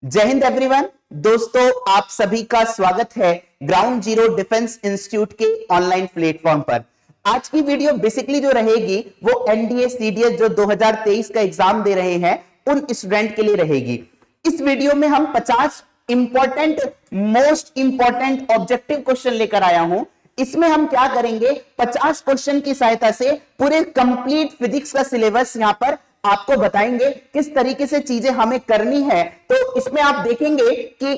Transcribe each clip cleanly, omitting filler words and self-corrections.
जय हिंद एवरीवन। दोस्तों, आप सभी का स्वागत है ग्राउंड जीरो डिफेंस इंस्टीट्यूट के ऑनलाइन प्लेटफॉर्म पर। आज की वीडियो बेसिकली जो रहेगी वो एनडीए सीडीएस जो 2023 का एग्जाम दे रहे हैं उन स्टूडेंट के लिए रहेगी। इस वीडियो में हम 50 important most important objective question लेकर आया हूं। इसमें हम क्या करेंगे, 50 क्वेश्चन की सहायता से पूरे कंप्लीट फिजिक्स का सिलेबस यहां पर आपको बताएंगे किस तरीके से चीजें हमें करनी है। तो इसमें आप देखेंगे कि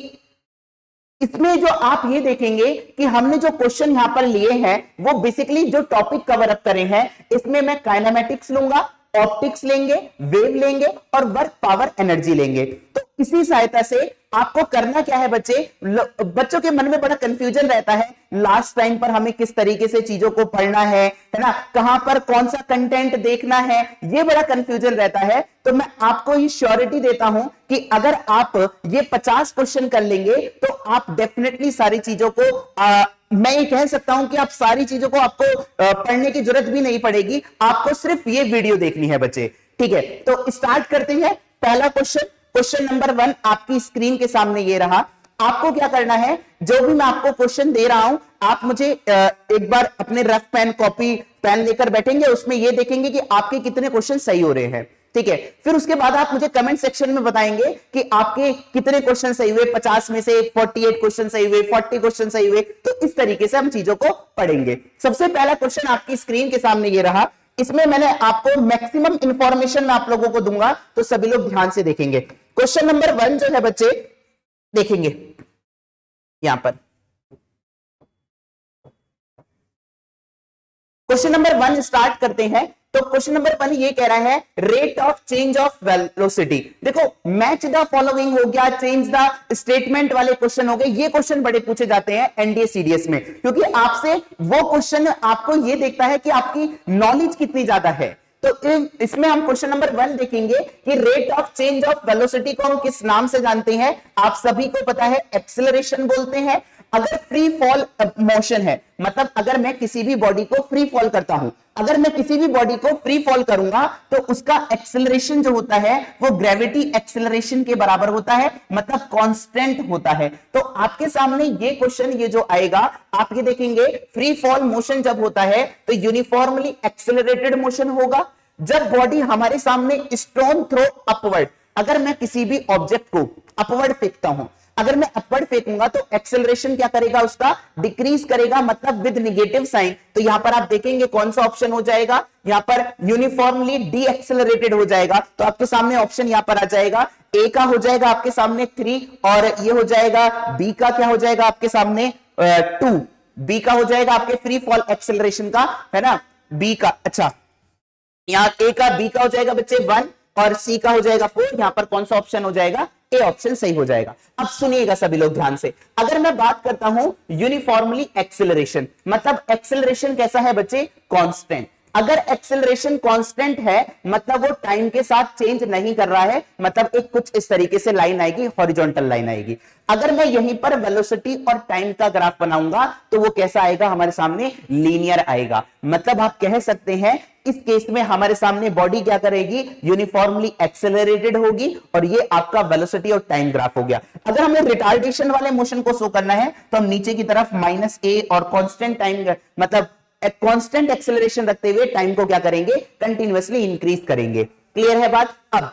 इसमें जो आप ये देखेंगे कि हमने जो क्वेश्चन यहां पर लिए हैं वो बेसिकली जो टॉपिक कवर अप करे हैं, इसमें मैं काइनेमेटिक्स लूंगा, ऑप्टिक्स लेंगे, वेव लेंगे और वर्क पावर एनर्जी लेंगे। तो इसी सहायता से आपको करना क्या है बच्चों के मन में बड़ा कंफ्यूजन रहता है लास्ट टाइम पर हमें किस तरीके से चीजों को पढ़ना है ना, कहां पर कौन सा कंटेंट देखना है, ये बड़ा कंफ्यूजन रहता है। तो मैं आपको ये श्योरिटी देता हूं कि अगर आप ये 50 क्वेश्चन कर लेंगे तो आप डेफिनेटली सारी चीजों को मैं ये कह सकता हूं कि आप सारी चीजों को आपको पढ़ने की जरूरत भी नहीं पड़ेगी, आपको सिर्फ ये वीडियो देखनी है बच्चे। ठीक है, तो स्टार्ट करते हैं। पहला क्वेश्चन नंबर 1 आपकी स्क्रीन के सामने ये रहा। आपको क्या करना है, जो भी मैं आपको क्वेश्चन दे रहा हूं आप मुझे एक बार अपने रफ पेन कॉपी पेन लेकर बैठेंगे, उसमें ये देखेंगे कि आपके कितने क्वेश्चन सही हो रहे हैं। ठीक है, फिर उसके बाद आप मुझे कमेंट सेक्शन में बताएंगे कि आपके कितने क्वेश्चन सही हुए, 50 में से 48 क्वेश्चन सही हुए, 40 क्वेश्चन सही हुए। तो इस तरीके से हम चीजों को पढ़ेंगे। सबसे पहला क्वेश्चन आपकी स्क्रीन के सामने ये रहा। इसमें मैंने आपको मैक्सिमम इंफॉर्मेशन मैं आप लोगों को दूंगा, तो सभी लोग ध्यान से देखेंगे। क्वेश्चन नंबर 1 जो है बच्चे देखेंगे यहां पर। क्वेश्चन नंबर 1 स्टार्ट करते हैं। तो क्वेश्चन नंबर 1 ये कह रहा है rate of change of velocity. देखो, मैच द फॉलोइंग हो गया, चेंज द स्टेटमेंट वाले क्वेश्चन हो गए। ये क्वेश्चन बड़े पूछे जाते हैं एनडीए सीडीएस में, क्योंकि आपसे वो क्वेश्चन आपको ये देखता है कि आपकी नॉलेज कितनी ज्यादा है। तो इसमें हम क्वेश्चन नंबर 1 देखेंगे कि rate of change of velocity को हम किस नाम से जानते हैं। आप सभी को पता है एक्सेलरेशन बोलते हैं। अगर फ्री फॉल मोशन है, मतलब अगर मैं किसी भी बॉडी को फ्री फॉल करता हूं, अगर मैं किसी भी बॉडी को फ्री फॉल करूंगा तो उसका एक्सेलरेशन जो होता है वो ग्रेविटी एक्सेलरेशन के बराबर होता है, मतलब कांस्टेंट होता है। तो आपके सामने ये क्वेश्चन ये जो आएगा, आप ये देखेंगे फ्री फॉल मोशन जब होता है तो यूनिफॉर्मली एक्सेलरेटेड मोशन होगा। जब बॉडी हमारे सामने स्टोन थ्रो अपवर्ड, अगर मैं किसी भी ऑब्जेक्ट को अपवर्ड फेंकता हूं, अगर मैं अपवर्ड फेंकूंगा तो एक्सेलरेशन क्या करेगा, उसका डिक्रीज करेगा, मतलब विद नेगेटिव साइन। तो यहां पर आप देखेंगे कौन सा ऑप्शन हो जाएगा, यहां पर यूनिफॉर्मली डी एक्सेलरेटेड हो जाएगा। तो आपके सामने ऑप्शन यहां पर आ जाएगा, ए का हो जाएगा आपके सामने 3 और ये हो जाएगा बी का क्या हो जाएगा आपके सामने 2। बी का हो जाएगा आपके फ्री फॉल एक्सेलरेशन का, है ना, बी का। अच्छा, यहां ए का बी का हो जाएगा बच्चे 1 और सी का हो जाएगा 4। यहां पर कौन सा ऑप्शन हो जाएगा, ए ऑप्शन सही हो जाएगा। अब सुनिएगा सभी लोग ध्यान से, अगर मैं बात करता हूं यूनिफॉर्मली एक्सेलरेशन, मतलब एक्सेलरेशन कैसा है बच्चे, कांस्टेंट। अगर एक्सेलरेशन कांस्टेंट है मतलब वो टाइम के साथ चेंज नहीं कर रहा है, मतलब एक कुछ इस तरीके से लाइन आएगी, हॉरिजॉन्टल लाइन आएगी। अगर मैं यहीं पर वेलोसिटी और टाइम का ग्राफ बनाऊंगा तो वो कैसा आएगा हमारे सामने, लीनियर आएगा। मतलब आप कह सकते हैं इस केस में हमारे सामने बॉडी क्या करेगी, यूनिफॉर्मली एक्सेलरेटेड होगी और ये आपका वेलोसिटी और टाइम ग्राफ हो गया। अगर हमें रिटार्डेशन वाले मोशन को शो करना है तो हम नीचे की तरफ -a और कांस्टेंट टाइम, मतलब कांस्टेंट एक्सेलरेशन रखते हुए टाइम को क्या करेंगे, कंटिन्यूअसली इंक्रीज करेंगे। क्लियर है बात। अब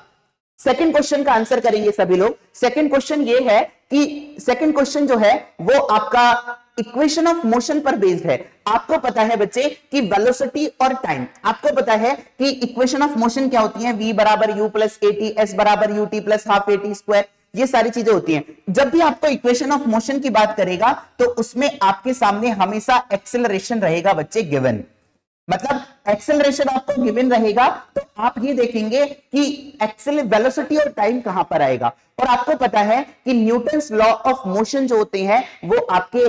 सेकंड क्वेश्चन का आंसर करेंगे सभी लोग। सेकंड क्वेश्चन ये है कि सेकंड क्वेश्चन जो है वो आपका इक्वेशन ऑफ मोशन पर बेस्ड है। आपको पता है बच्चे कि वेलोसिटी और टाइम, आपको पता है कि इक्वेशन ऑफ मोशन क्या होती है, v बराबर u प्लस at, s बराबर ut plus half at square, ये सारी चीजें होती हैं। जब भी आपको इक्वेशन ऑफ मोशन की बात करेगा तो उसमें आपके सामने हमेशा एक्सेलरेशन रहेगा बच्चे गिवन, मतलब एक्सेलरेशन आपको गिवन रहेगा। तो आप ये देखेंगे कि एक्सेल वेलोसिटी और टाइम कहां पर आएगा। और आपको पता है कि न्यूटन्स लॉ ऑफ मोशन जो होते हैं वो आपके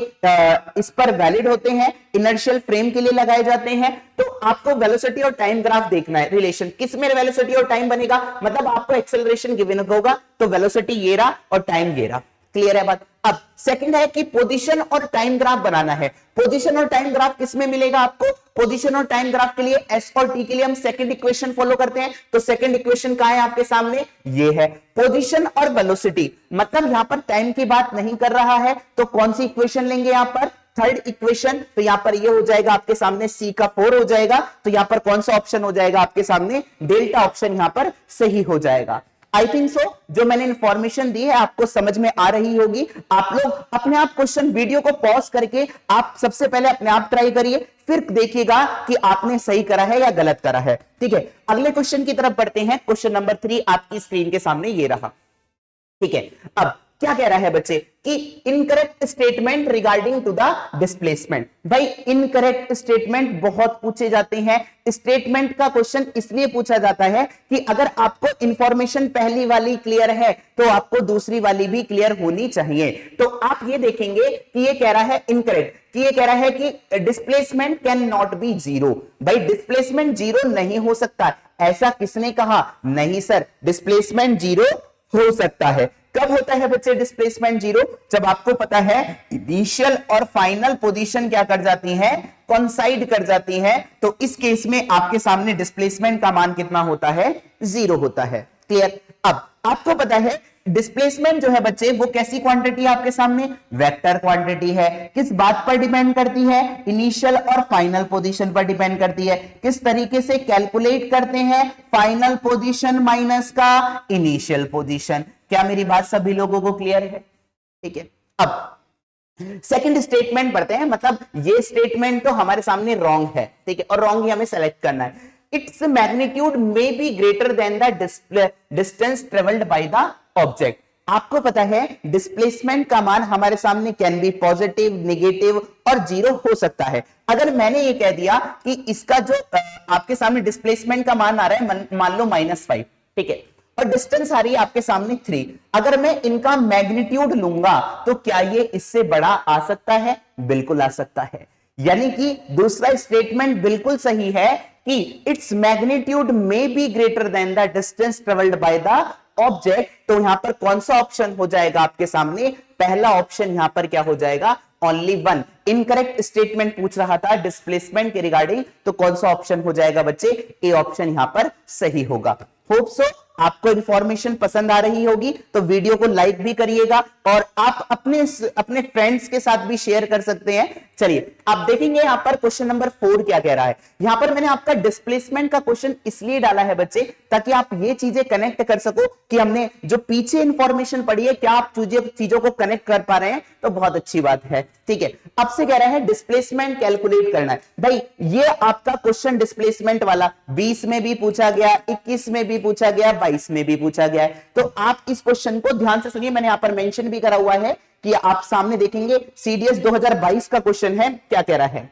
इस पर वैलिड होते हैं, इनर्शियल फ्रेम के लिए लगाए जाते हैं। तो आपको वेलोसिटी और टाइम ग्राफ देखना है, रिलेशन किस में वेलोसिटी और टाइम बनेगा, मतलब आपको एक्सेलरेशन गिवन होगा तो वेलोसिटी ये रहा और टाइम ये रहा। क्लियर है बात। अब सेकंड है कि पोजीशन और टाइम ग्राफ बनाना है। पोजीशन और टाइम ग्राफ किसमें मिलेगा आपको? पोजीशन और टाइम ग्राफ के लिए एस और टी के लिए हम सेकंड इक्वेशन फॉलो करते हैं। तो सेकंड इक्वेशन कहां है आपके सामने? ये है पोजीशन और वेलोसिटी। मतलब यहां पर टाइम की बात नहीं कर रहा है, तो कौन सी इक्वेशन लेंगे यहां पर? Third equation. तो यहां पर ये हो जाएगा आपके सामने सी का 4 हो जाएगा। तो यहां पर कौन सा ऑप्शन हो जाएगा आपके सामने? डेल्टा ऑप्शन यहां पर सही हो जाएगा। आई थिंक सो जो मैंने इंफॉर्मेशन दी है आपको समझ में आ रही होगी। आप लोग अपने आप क्वेश्चन वीडियो को पॉज करके आप सबसे पहले अपने आप ट्राई करिए, फिर देखिएगा कि आपने सही करा है या गलत करा है। ठीक है, अगले क्वेश्चन की तरफ बढ़ते हैं। क्वेश्चन नंबर 3 आपकी स्क्रीन के सामने ये रहा। ठीक है, अब क्या कह रहा है बच्चे कि incorrect statement regarding to the displacement. भाई इनकरेक्ट स्टेटमेंट बहुत पूछे जाते हैं। स्टेटमेंट का क्वेश्चन इसलिए पूछा जाता है कि अगर आपको इंफॉर्मेशन पहली वाली क्लियर है तो आपको दूसरी वाली भी क्लियर होनी चाहिए। तो आप ये देखेंगे कि ये कह रहा है इनकरेक्ट, कि ये कह रहा है कि displacement can not be zero. भाई डिस्प्लेसमेंट जीरो नहीं हो सकता, ऐसा किसने कहा? नहीं सर, डिस्प्लेसमेंट जीरो हो सकता है। कब होता है बच्चे डिस्प्लेसमेंट जीरो? जब आपको पता है इनिशियल और फाइनल पोजीशन क्या कर जाती है? कॉन्साइड कर जाती है। तो इस केस में आपके सामने डिस्प्लेसमेंट का मान कितना होता है? जीरो होता है। क्लियर? अब आपको पता है डिस्प्लेसमेंट जो है बच्चे वो कैसी क्वांटिटी है आपके सामने? वेक्टर क्वांटिटी है। किस बात पर डिपेंड करती है? इनिशियल और फाइनल पोजीशन पर डिपेंड करती है। किस तरीके से कैलकुलेट करते हैं? फाइनल पोजीशन माइनस का इनिशियल पोजीशन। क्या मेरी बात सभी लोगों को क्लियर है? ठीक है, अब सेकंड स्टेटमेंट पढ़ते हैं। मतलब ये स्टेटमेंट तो हमारे सामने रॉन्ग है, ठीक है, और रॉन्ग ही हमें सेलेक्ट करना है। Its magnitude may be greater than the distance travelled by the object. आपको पता है डिस्प्लेसमेंट का मान हमारे सामने कैन बी पॉजिटिव, नेगेटिव और जीरो हो सकता है। अगर मैंने ये कह दिया कि इसका जो आपके सामने डिस्प्लेसमेंट का मान आ रहा है मान लो -5, ठीक है, और डिस्टेंस आ रही है आपके सामने 3, अगर मैं इनका मैग्नीट्यूड लूंगा तो क्या ये इससे बड़ा आ सकता है? बिल्कुल आ सकता है। यानी कि दूसरा स्टेटमेंट बिल्कुल सही है कि its magnitude may be greater than the distance travelled by the object. तो यहां पर कौन सा ऑप्शन हो जाएगा आपके सामने? पहला ऑप्शन यहां पर क्या हो जाएगा? Only one. इनकरेक्ट स्टेटमेंट पूछ रहा था डिस्प्लेसमेंट के रिगार्डिंग, तो कौन सा ऑप्शन हो जाएगा बच्चे? ए ऑप्शन यहां पर सही होगा। होप सो आपको इंफॉर्मेशन पसंद आ रही होगी, तो वीडियो को लाइक भी करिएगा और आप अपने फ्रेंड्स के साथ भी शेयर कर सकते हैं। चलिए आप देखेंगे यहां पर क्वेश्चन नंबर 4 क्या कह रहा है। यहां पर मैंने आपका डिस्प्लेसमेंट का क्वेश्चन इसलिए डाला है बच्चे ताकि आप ये चीजें कनेक्ट कर सको कि हमने जो पीछे इंफॉर्मेशन पढ़ी है क्या आप चीजों को कनेक्ट कर पा रहे हैं, तो बहुत अच्छी बात है। ठीक है, अब से कह रहा है डिस्प्लेसमेंट कैलकुलेट करना है। भाई ये आपका क्वेश्चन डिस्प्लेसमेंट वाला 20 में भी पूछा गया, 21 में भी पूछा गया, 22 में भी पूछा गया है। तो आप इस क्वेश्चन को ध्यान से सुनिए, मैंने यहां पर मेंशन भी करा हुआ है कि आप सामने देखेंगे सीडीएस 2022 का क्वेश्चन है। क्या कह रहा है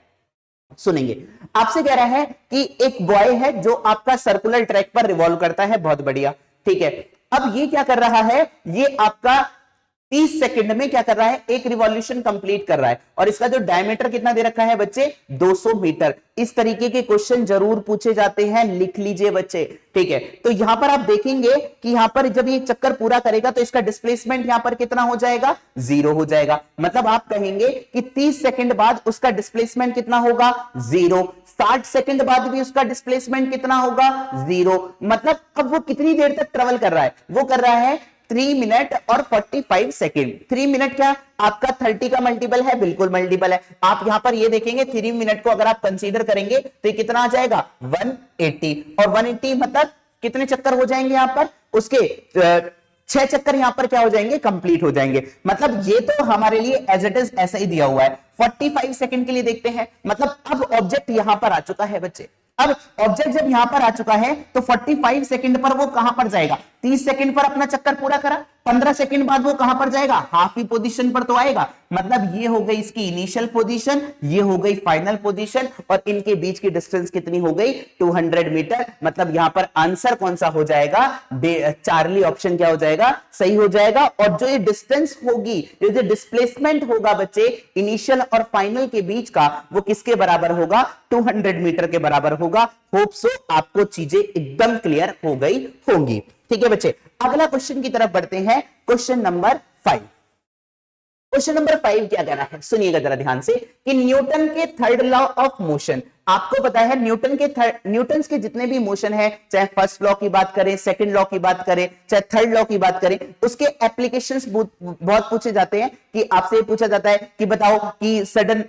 सुनेंगे। आपसे कह रहा है कि एक बॉय है जो आपका सर्कुलर ट्रैक पर रिवॉल्व करता है। बहुत बढ़िया, ठीक है। अब ये क्या कर रहा है? ये आपका 30 सेकंड में क्या कर रहा है? एक रिवॉल्यूशन कंप्लीट कर रहा है और इसका जो डायमीटर कितना दे रखा है बच्चे? 200 मीटर। इस तरीके के क्वेश्चन जरूर पूछे जाते हैं, लिख लीजिए बच्चे। ठीक है, तो यहां पर आप देखेंगे कि यहां पर जब ये चक्कर पूरा करेगा तो इसका डिस्प्लेसमेंट यहां पर कितना हो जाएगा? 0 हो जाएगा। मतलब आप कहेंगे कि 30 सेकंड बाद उसका डिस्प्लेसमेंट कितना होगा? 0। 60 सेकंड बाद भी उसका डिस्प्लेसमेंट कितना होगा? 0। मतलब अब वो कितनी देर तक ट्रेवल कर रहा है? वो कर रहा है 3 मिनट और 45 सेकेंड। 3 मिनट क्या आपका 30 का मल्टीपल है? बिल्कुल मल्टीपल है। आप यहां पर ये देखेंगे 3 मिनट को अगर आप कंसीडर करेंगे तो ये कितना आ जाएगा? 180। और 180 मतलब कितने चक्कर हो जाएंगे यहां पर? उसके 6 चक्कर यहां पर क्या हो जाएंगे? कंप्लीट हो जाएंगे। मतलब ये तो हमारे लिए एज इट इज ऐसा ही दिया हुआ है। 45 सेकंड के लिए देखते हैं। मतलब अब ऑब्जेक्ट यहां पर आ चुका है बच्चे। अब ऑब्जेक्ट जब यहां पर आ चुका है तो 45 सेकंड पर वो कहां पर जाएगा? 30 सेकंड पर अपना चक्कर पूरा करा, 15 सेकंड बाद वो कहां पर जाएगा? हाफ ही पोजीशन पर तो आएगा। मतलब ये हो गई इसकी इनिशियल पोजीशन, ये हो गई फाइनल पोजीशन, और इनके बीच की डिस्टेंस कितनी हो गई? 200 मीटर। मतलब यहां पर आंसर कौन सा हो जाएगा? चार्ली ऑप्शन क्या हो जाएगा? सही हो जाएगा। और जो ये डिस्टेंस होगी, ये जो डिस्प्लेसमेंट होगा बच्चे इनिशियल और फाइनल के बीच का, वो किसके बराबर होगा? 200 मीटर के बराबर होगा। होप सो आपको चीजें एकदम क्लियर हो गई होंगी। ठीक है बच्चे, अगला क्वेश्चन की तरफ बढ़ते हैं। Question number 5। क्वेश्चन नंबर 5 क्या कह रहा है, सुनिएगा जरा ध्यान से, कि न्यूटन के थर्ड लॉ ऑफ मोशन, आपको पता है न्यूटन के जितने भी मोशन है, चाहे फर्स्ट लॉ की बात करें, सेकंड लॉ की बात करें, चाहे थर्ड लॉ की बात करें, उसके एप्लीकेशंस बहुत पूछे जाते हैं। कि आपसे पूछा जाता है कि बताओ कि सडन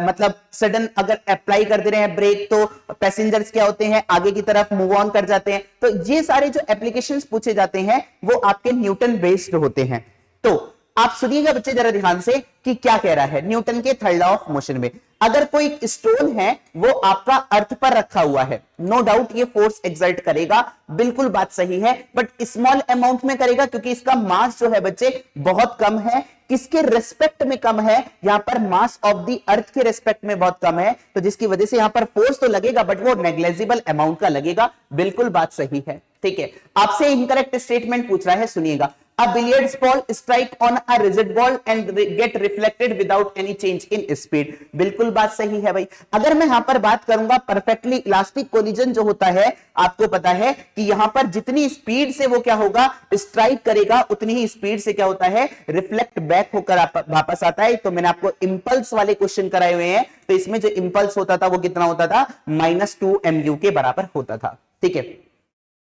मतलब सडन अगर अप्लाई कर दे रहे हैं ब्रेक तो पैसेंजर्स क्या होते हैं, आगे की तरफ मूव ऑन कर जाते हैं। तो ये सारे जो एप्लीकेशंस पूछे जाते हैं वो आपके न्यूटन बेस्ड होते हैं। तो आप सुनिएगा बच्चे जरा ध्यान से कि क्या कह रहा है न्यूटन के थर्ड लॉ ऑफ मोशन में। अगर कोई स्टोन है वो आपका अर्थ पर रखा हुआ है, नो डाउट ये फोर्स एक्सर्ट करेगा, बिल्कुल बात सही है, बट स्मॉल अमाउंट में करेगा क्योंकि इसका मास जो है बच्चे बहुत कम है। किसके रेस्पेक्ट में कम है, यहां पर मास ऑफ द अर्थ के रेस्पेक्ट में बहुत कम है, तो जिसकी वजह से यहां पर फोर्स तो लगेगा बट वो नेग्लेजिबल अमाउंट का लगेगा, बिल्कुल बात सही है। ठीक है, आपसे इनकरेक्ट स्टेटमेंट पूछ रहा है, सुनिएगा। A billiards ball strike on a rigid ball and get reflected without any change in speed, बिल्कुल बात सही है भाई। अगर मैं यहां पर बात करूंगा परफेक्टली इलास्टिक कोलिजन जो होता है, आपको पता है कि यहां पर जितनी स्पीड से वो क्या होगा स्ट्राइक करेगा उतनी ही स्पीड से क्या होता है रिफ्लेक्ट बैक होकर वापस आता है। तो मैंने आपको इंपल्स वाले क्वेश्चन कराए हुए हैं, तो इसमें जो इंपल्स होता था वो कितना होता था, -2 mu के बराबर होता था। ठीक है,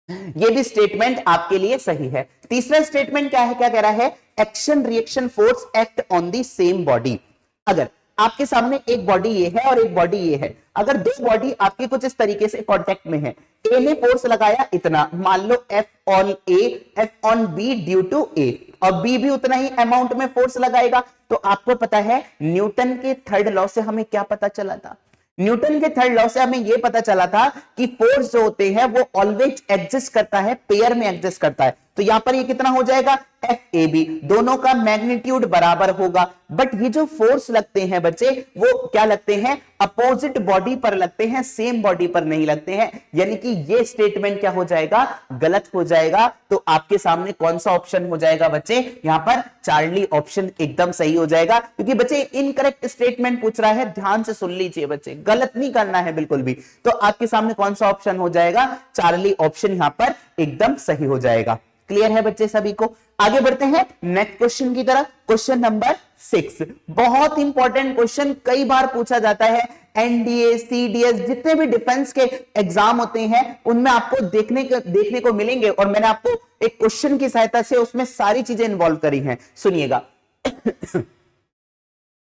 ये भी स्टेटमेंट आपके लिए सही है। तीसरा स्टेटमेंट क्या है, क्या कह रहा है, action reaction force act on the same body. अगर आपके सामने एक बॉडी ये है और एक बॉडी ये है, अगर दो बॉडी आपके कुछ इस तरीके से कांटेक्ट में है, ए ने फोर्स लगाया इतना, मान लो F on A, F on B due to A, और B भी उतना ही अमाउंट में फोर्स लगाएगा। तो आपको पता है न्यूटन के थर्ड लॉ से हमें क्या पता चला था, न्यूटन के थर्ड लॉ से हमें यह पता चला था कि फोर्स जो होते हैं वो ऑलवेज एडजस्ट करता है, पेयर में एडजस्ट करता है। तो यहां पर ये कितना हो जाएगा, FAB, दोनों का मैग्नीट्यूड बराबर होगा। बट ये जो फोर्स लगते हैं बच्चे वो क्या लगते हैं, अपोजिट बॉडी पर लगते हैं, सेम बॉडी पर नहीं लगते हैं, यानी कि ये स्टेटमेंट क्या हो जाएगा, गलत हो जाएगा। तो आपके सामने कौन सा ऑप्शन हो जाएगा बच्चे, यहां पर चार्ली ऑप्शन एकदम सही हो जाएगा। क्योंकि बच्चे इनकरेक्ट स्टेटमेंट पूछ रहा है, ध्यान से सुन लीजिए बच्चे, गलत नहीं करना है बिल्कुल भी। तो आपके सामने कौन सा ऑप्शन हो जाएगा, चार्ली ऑप्शन यहां पर एकदम सही हो जाएगा। क्लियर है बच्चे सभी को। आगे बढ़ते हैं नेक्स्ट क्वेश्चन की तरफ, क्वेश्चन नंबर 6, बहुत इंपॉर्टेंट क्वेश्चन, कई बार पूछा जाता है। एनडीए, सीडीएस, जितने भी डिफेंस के एग्जाम होते हैं उनमें आपको देखने को मिलेंगे, और मैंने आपको एक क्वेश्चन की सहायता से उसमें सारी चीजें इन्वॉल्व करी हैं, सुनिएगा।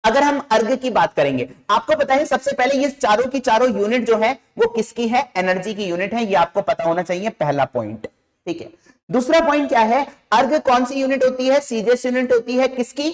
अगर हम अर्ग की बात करेंगे, आपको पता है सबसे पहले ये चारों की चारों यूनिट जो है वो किसकी है, एनर्जी की यूनिट है, ये आपको पता होना चाहिए, पहला पॉइंट। ठीक है, दूसरा पॉइंट क्या है, अर्ग कौन सी यूनिट होती है, सीजीएस यूनिट होती है किसकी,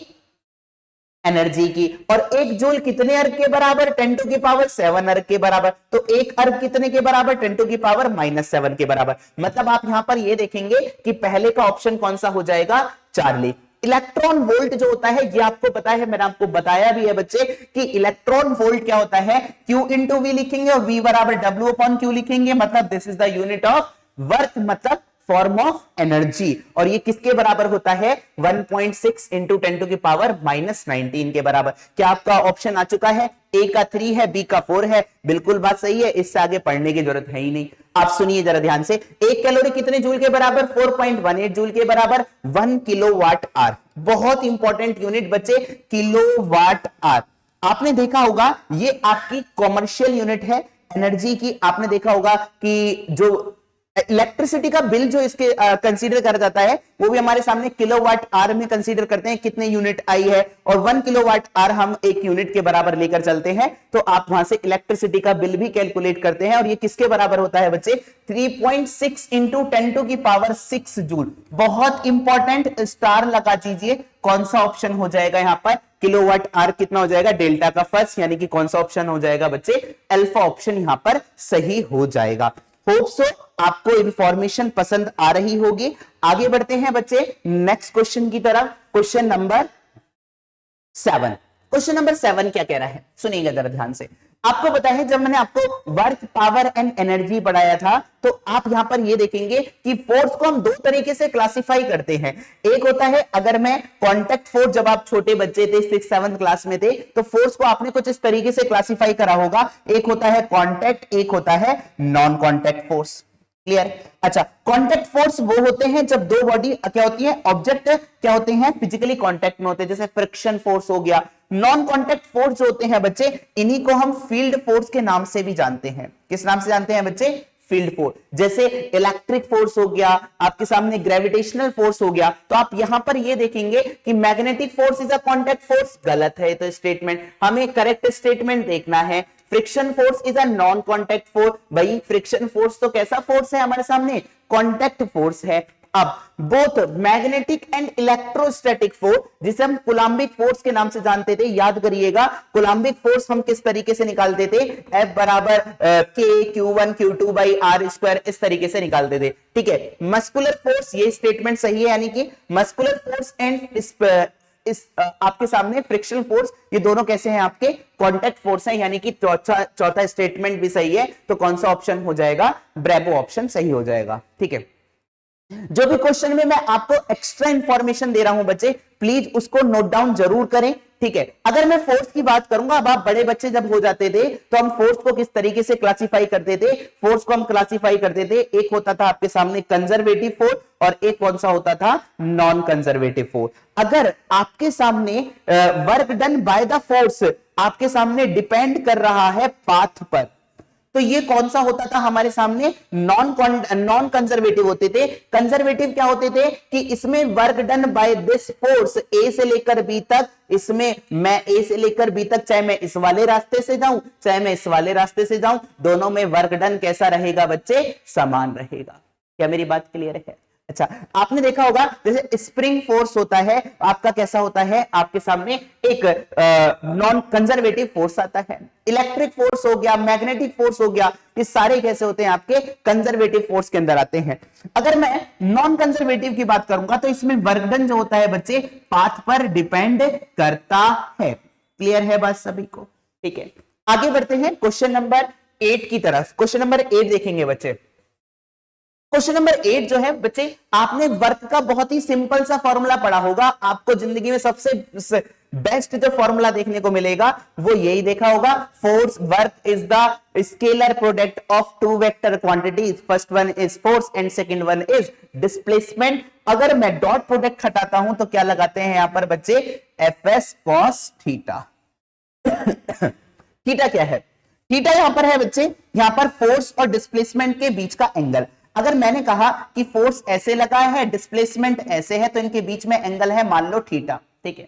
एनर्जी की। और एक जूल कितने अर्ग के बराबर, 10⁻7 अर्ग के बराबर। तो एक अर्ग कितने के बराबर, 10⁻⁻7 के बराबर। मतलब आप यहां पर ये देखेंगे कि पहले का ऑप्शन कौन सा हो जाएगा, चार्ली। इलेक्ट्रॉन वोल्ट जो होता है ये आपको पता है, मैंने आपको बताया भी है बच्चे कि इलेक्ट्रॉन वोल्ट क्या होता है, Q इंटू V लिखेंगे और V बराबर W/Q लिखेंगे, मतलब this is the unit of work, मतलब फॉर्म ऑफ एनर्जी। और ये किसके बराबर होता है, 1.6 इंटू 10⁻⁻19 के बराबर। क्या आपका ऑप्शन आ चुका है, ए का 3 है, बी का 4 है, बिल्कुल बात सही है, इससे आगे पढ़ने की जरूरत है ही नहीं। आप सुनिए जरा ध्यान से, एक कैलोरी कितने जूल के बराबर, 4.18 जूल के बराबर, 1 किलोवाट आवर। बहुत इंपॉर्टेंट यूनिट बच्चे, किलोवाट आवर। आपने देखा होगा ये आपकी कॉमर्शियल यूनिट है एनर्जी की। आपने देखा होगा कि जो इलेक्ट्रिसिटी का बिल जो इसके कंसीडर करा जाता है वो भी हमारे सामने किलोवाट आवर में कंसीडर करते हैं, कितने यूनिट आई है, और 1 किलोवाट आवर हम एक यूनिट के बराबर लेकर चलते हैं। तो आप वहां से इलेक्ट्रिसिटी का बिल भी कैलकुलेट करते हैं, और ये किसके बराबर होता है बच्चे, 3.6 इंटू 10⁻6 जूल। बहुत इंपॉर्टेंट, स्टार लगा दीजिए, कौन सा ऑप्शन हो जाएगा यहां पर, किलोवाट आवर कितना हो जाएगा, डेल्टा का फर्स्ट, यानी कि कौन सा ऑप्शन हो जाएगा बच्चे, अल्फा ऑप्शन यहां पर सही हो जाएगा। होप सो आपको इंफॉर्मेशन पसंद आ रही होगी। आगे बढ़ते हैं बच्चे नेक्स्ट क्वेश्चन की तरफ, क्वेश्चन नंबर 7। क्वेश्चन नंबर 7 क्या कह रहा है, सुनिएगा जरा ध्यान से। आपको पता है जब मैंने आपको वर्क, पावर एंड एनर्जी पढ़ाया था तो आप यहां पर ये देखेंगे कि फोर्स को हम दो तरीके से क्लासिफाई करते हैं। एक होता है, अगर मैं कांटेक्ट फोर्स, जब आप छोटे बच्चे थे 6-7 क्लास में थे तो फोर्स को आपने कुछ इस तरीके से क्लासिफाई करा होगा, एक होता है कांटेक्ट, एक होता है नॉन कांटेक्ट फोर्स। क्लियर। अच्छा, कांटेक्ट फोर्स वो होते हैं जब दो बॉडी क्या होती है, ऑब्जेक्ट क्या होते हैं, फिजिकली कांटेक्ट में होते हैं, जैसे फ्रिक्शन फोर्स हो गया। नॉन कांटेक्ट फोर्स होते हैं बच्चे, इन्हीं को हम फील्ड फोर्स के नाम से भी जानते हैं। किस नाम से जानते हैं बच्चे, फील्ड फोर्स। जैसे इलेक्ट्रिक फोर्स हो गया, आपके सामने ग्रेविटेशनल फोर्स हो गया। तो आप यहां पर ये देखेंगे कि magnetic force is a contact force, गलत है तो स्टेटमेंट, हमें करेक्ट स्टेटमेंट देखना है। Friction force is a non contact force, भाई फ्रिक्शन फोर्स तो कैसा फोर्स है हमारे सामने, कांटेक्ट फोर्स है। अब both magnetic and electrostatic force, जिसे हम कूलम्बिक फोर्स के नाम से जानते थे, याद करिएगा कूलम्बिक फोर्स हम किस तरीके से निकालते थे, F बराबर K Q1 Q2 by R square, इस तरीके से निकालते थे। ठीक है, मस्कुलर फोर्स, ये स्टेटमेंट सही है, यानी कि मस्कुलर फोर्स एंड आपके सामने फ्रिक्शन फोर्स, ये दोनों कैसे हैं, आपके कांटेक्ट फोर्स हैं, यानी कि चौथा स्टेटमेंट भी सही है। तो कौन सा ऑप्शन हो जाएगा, ब्रेवो ऑप्शन सही हो जाएगा। ठीक है, जो भी क्वेश्चन में मैं आपको एक्स्ट्रा इंफॉर्मेशन दे रहा हूं बच्चे, प्लीज उसको नोट डाउन जरूर करें। ठीक है, अगर मैं फोर्स की बात करूंगा, अब आप बड़े बच्चे जब हो जाते थे तो हम फोर्स को किस तरीके से क्लासिफाई करते थे, फोर्स को हम क्लासिफाई करते थे, एक होता था आपके सामने कंजर्वेटिव फोर्स और एक कौन सा होता था, नॉन कंजर्वेटिव फोर्स। अगर आपके सामने work done by the force आपके सामने डिपेंड कर रहा है पाथ पर, तो ये कौन सा होता था हमारे सामने, नॉन कंजर्वेटिव होते थे। कंजर्वेटिव क्या होते थे कि इसमें work done by this force A से लेकर बी तक, इसमें मैं ए से लेकर बी तक, चाहे मैं इस वाले रास्ते से जाऊं चाहे मैं इस वाले रास्ते से जाऊं, दोनों में वर्क डन कैसा रहेगा बच्चे, समान रहेगा। क्या मेरी बात क्लियर है। अच्छा, आपने देखा होगा जैसे स्प्रिंग फोर्स होता है आपका, कैसा होता है, आपके सामने एक नॉन कंजर्वेटिव फोर्स आता है। इलेक्ट्रिक फोर्स हो गया, मैग्नेटिक फोर्स हो गया, ये सारे कैसे होते हैं, आपके कंजर्वेटिव फोर्स के अंदर आते हैं। अगर मैं नॉन कंजर्वेटिव की बात करूंगा तो इसमें वर्क डन जो होता है बच्चे, पाथ पर डिपेंड करता है। क्लियर है बात सभी को। ठीक है, आगे बढ़ते हैं क्वेश्चन नंबर 8 की तरफ। क्वेश्चन नंबर 8 देखेंगे बच्चे। क्वेश्चन नंबर 8 जो है बच्चे, आपने वर्क का बहुत ही सिंपल सा फॉर्मूला पढ़ा होगा, आपको जिंदगी में सबसे बेस्ट जो फॉर्मूला देखने को मिलेगा वो यही देखा होगा, force work is the scalar product of two vector quantities, first one is force and second one is displacement. अगर मैं डॉट प्रोडक्ट हटाता हूं तो क्या लगाते हैं यहां पर बच्चे, एफएस कॉस थीटा। थीटा क्या है, थीटा यहां पर है बच्चे, यहां पर फोर्स और डिस्प्लेसमेंट के बीच का एंगल। अगर मैंने कहा कि फोर्स ऐसे लगा है, डिस्प्लेसमेंट ऐसे है, तो इनके बीच में एंगल है मान लो थीटा। ठीक है,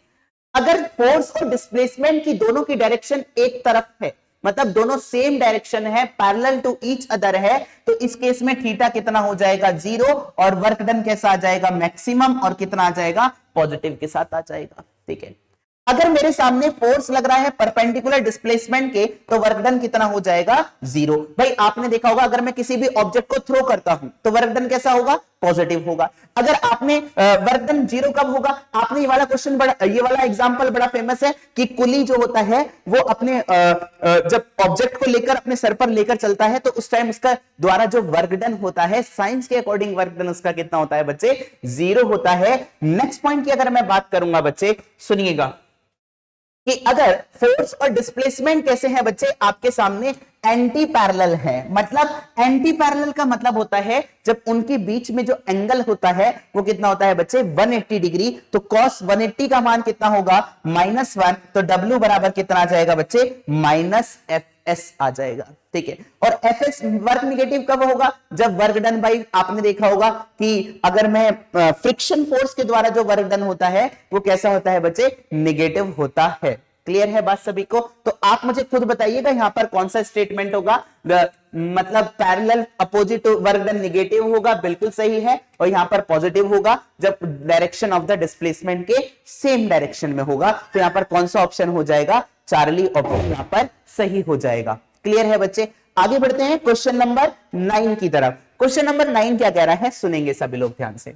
अगर फोर्स और डिस्प्लेसमेंट की दोनों की डायरेक्शन एक तरफ है, मतलब दोनों सेम डायरेक्शन है, पैरेलल टू ईच अदर है, तो इस केस में थीटा कितना हो जाएगा, 0, और वर्क डन कैसा आ जाएगा, मैक्सिमम, और कितना आ जाएगा, पॉजिटिव के साथ आ जाएगा। ठीक है, अगर मेरे सामने फोर्स लग रहा है परपेंडिकुलर डिस्प्लेसमेंट के, तो वर्क डन कितना हो जाएगा, 0। भाई आपने देखा होगा अगर मैं किसी भी ऑब्जेक्ट को थ्रो करता हूं तो वर्क डन कैसा होगा, पॉजिटिव होगा। अगर आपने वर्क डन 0 कब होगा, आपने ये वाला क्वेश्चन ये वाला एग्जांपल बड़ा फेमस है कि कुली जो होता है वो अपने जब ऑब्जेक्ट को लेकर अपने सर पर लेकर चलता है तो उस टाइम उसका द्वारा जो वर्क डन होता है, साइंस के अकॉर्डिंग वर्क डन उसका कितना होता है बच्चे, 0 होता है। नेक्स्ट पॉइंट की अगर मैं बात करूंगा बच्चे, सुनिएगा कि अगर फोर्स और डिस्प्लेसमेंट कैसे हैं बच्चे, आपके सामने एंटी पैरेलल है। मतलब एंटी पैरेलल का मतलब होता है जब उनके बीच में जो एंगल होता है वो कितना होता है बच्चे, 180 डिग्री। तो cos 180 का मान कितना होगा, -1, तो W बराबर कितना आ जाएगा बच्चे, -FS आ जाएगा। ठीक है, और FS वर्क निगेटिव कब होगा, जब वर्क डन बाई, आपने देखा होगा कि अगर मैं फ्रिक्शन फोर्स के द्वारा जो वर्क डन होता है वो कैसा होता है बच्चे, निगेटिव होता है। क्लियर है बात सभी को। तो आप मुझे खुद बताइएगा यहां पर कौन सा स्टेटमेंट होगा, मतलब parallel opposite work done negative होगा, बिल्कुल सही है, और यहां पर पॉजिटिव होगा जब डायरेक्शन ऑफ द डिस्प्लेसमेंट के सेम डायरेक्शन में होगा। तो यहां पर कौन सा ऑप्शन हो जाएगा, चार्ली ऑप्शन यहां पर सही हो जाएगा। क्लियर है बच्चे, आगे बढ़ते हैं क्वेश्चन नंबर 9 की तरफ। क्वेश्चन नंबर 9 क्या कह रहा है, सुनेंगे सभी लोग ध्यान से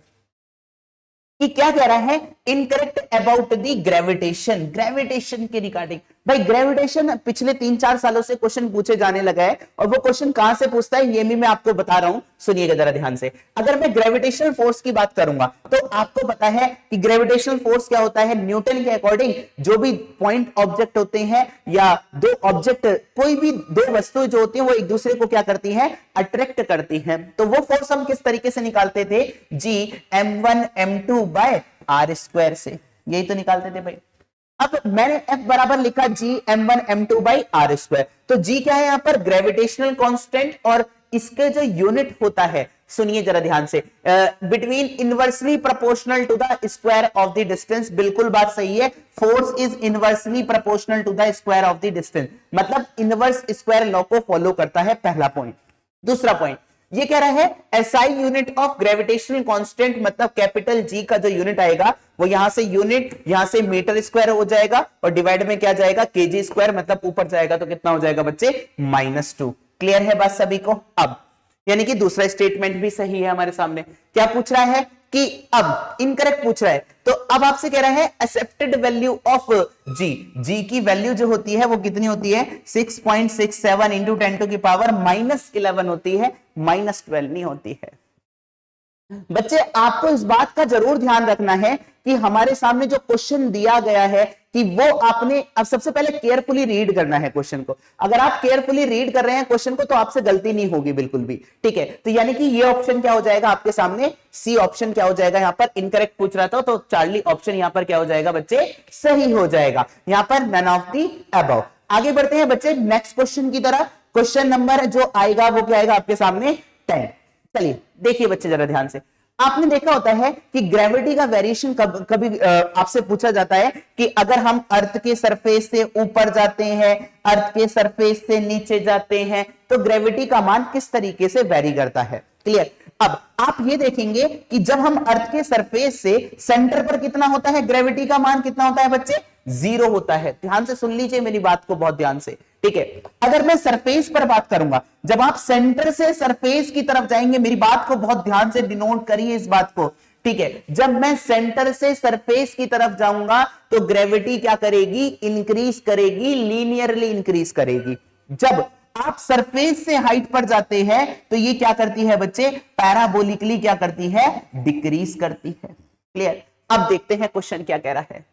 कि क्या कह रहा है, incorrect about the gravitation, gravitation के रिगार्डिंग। भाई ग्रेविटेशन पिछले 3-4 सालों से क्वेश्चन पूछे जाने लगा है, और वो क्वेश्चन कहां से पूछता है ये भी मैं आपको बता रहा हूं, सुनिएगा जरा ध्यान से। अगर मैं ग्रेविटेशनल फोर्स की बात करूंगा तो आपको पता है कि ग्रेविटेशनल फोर्स क्या होता है। न्यूटन के अकॉर्डिंग जो भी पॉइंट ऑब्जेक्ट होते हैं या दो ऑब्जेक्ट, कोई भी दो वस्तुएं जो होती हैं वो एक दूसरे को क्या करती हैं, अट्रैक्ट करती हैं। तो वो फोर्स हम किस तरीके से निकालते थे, जी m1 m2 bye r square से, यही तो निकालते थे भाई। अब मैंने F बराबर लिखा जी m1 m2 by are square. तो जी क्या है यहां पर, ग्रेविटेशनल कांस्टेंट, और इसके जो यूनिट होता है, सुनिए जरा ध्यान से, between inversely proportional to the square of the distance. बिल्कुल बात सही है, force is inversely proportional to the square of the distance, मतलब इनवर्स स्क्वायर लॉ को फॉलो करता है, पहला पॉइंट। दूसरा पॉइंट ये कह रहा है SI unit of gravitational constant, मतलब कैपिटल जी का जो यूनिट आएगा वो यहां से यूनिट, यहां से मीटर स्क्वायर हो जाएगा, और डिवाइड में क्या जाएगा, केजी स्क्वायर, मतलब ऊपर जाएगा तो कितना हो जाएगा बच्चे, -2। क्लियर है बात सभी को। अब यानी कि दूसरा स्टेटमेंट भी सही है हमारे सामने। क्या पूछ रहा है कि अब इनकरेक्ट पूछ रहा है, तो अब आपसे कह रहा है एक्सेप्टेड वैल्यू ऑफ जी, जी की वैल्यू जो होती है वो कितनी होती है, 6.67 इंटू 10⁻11 होती है, -12 नहीं होती है। बच्चे आपको इस बात का जरूर ध्यान रखना है कि हमारे सामने जो क्वेश्चन दिया गया है कि वो आपने, अब सबसे पहले केयरफुली रीड करना है क्वेश्चन को। अगर आप केयरफुली रीड कर रहे हैं क्वेश्चन को तो आपसे गलती नहीं होगी बिल्कुल भी, ठीक है। तो यानी कि ये ऑप्शन क्या हो जाएगा आपके सामने, सी ऑप्शन क्या हो जाएगा, यहां पर इनकरेक्ट पूछ रहा था तो चार्ली ऑप्शन यहां पर क्या हो जाएगा बच्चे, सही हो जाएगा, यहां पर नन ऑफ दी अबव। आगे बढ़ते हैं बच्चे नेक्स्ट क्वेश्चन की तरह। क्वेश्चन नंबर जो आएगा वो क्या आएगा आपके सामने, 10। चलिए देखिए बच्चे जरा ध्यान से, आपने देखा होता है कि ग्रेविटी का वेरिएशन कभी आपसे पूछा जाता है कि अगर हम अर्थ के सरफेस से ऊपर जाते हैं, अर्थ के सरफेस से नीचे जाते हैं, तो ग्रेविटी का मान किस तरीके से वेरी करता है। क्लियर। अब आप ये देखेंगे कि जब हम अर्थ के सरफेस से सेंटर पर कितना होता है, ग्रेविटी का मान कितना होता है बच्चे, 0 होता है। ध्यान से सुन लीजिए मेरी बात को बहुत ध्यान से, ठीक है। अगर मैं सरफेस पर बात करूंगा, जब आप सेंटर से सरफेस की तरफ जाएंगे, मेरी बात को बहुत ध्यान से डिनोट करिए इस बात को, ठीक है। जब मैं सेंटर से सरफेस की तरफ जाऊंगा तो ग्रेविटी क्या करेगी, इंक्रीज करेगी, लीनियरली इंक्रीज करेगी। जब आप सरफेस से हाइट पर जाते हैं तो ये क्या करती है बच्चे, पैराबोलिकली क्या करती है, डिक्रीज करती है। क्लियर। अब देखते हैं क्वेश्चन क्या कह रहा है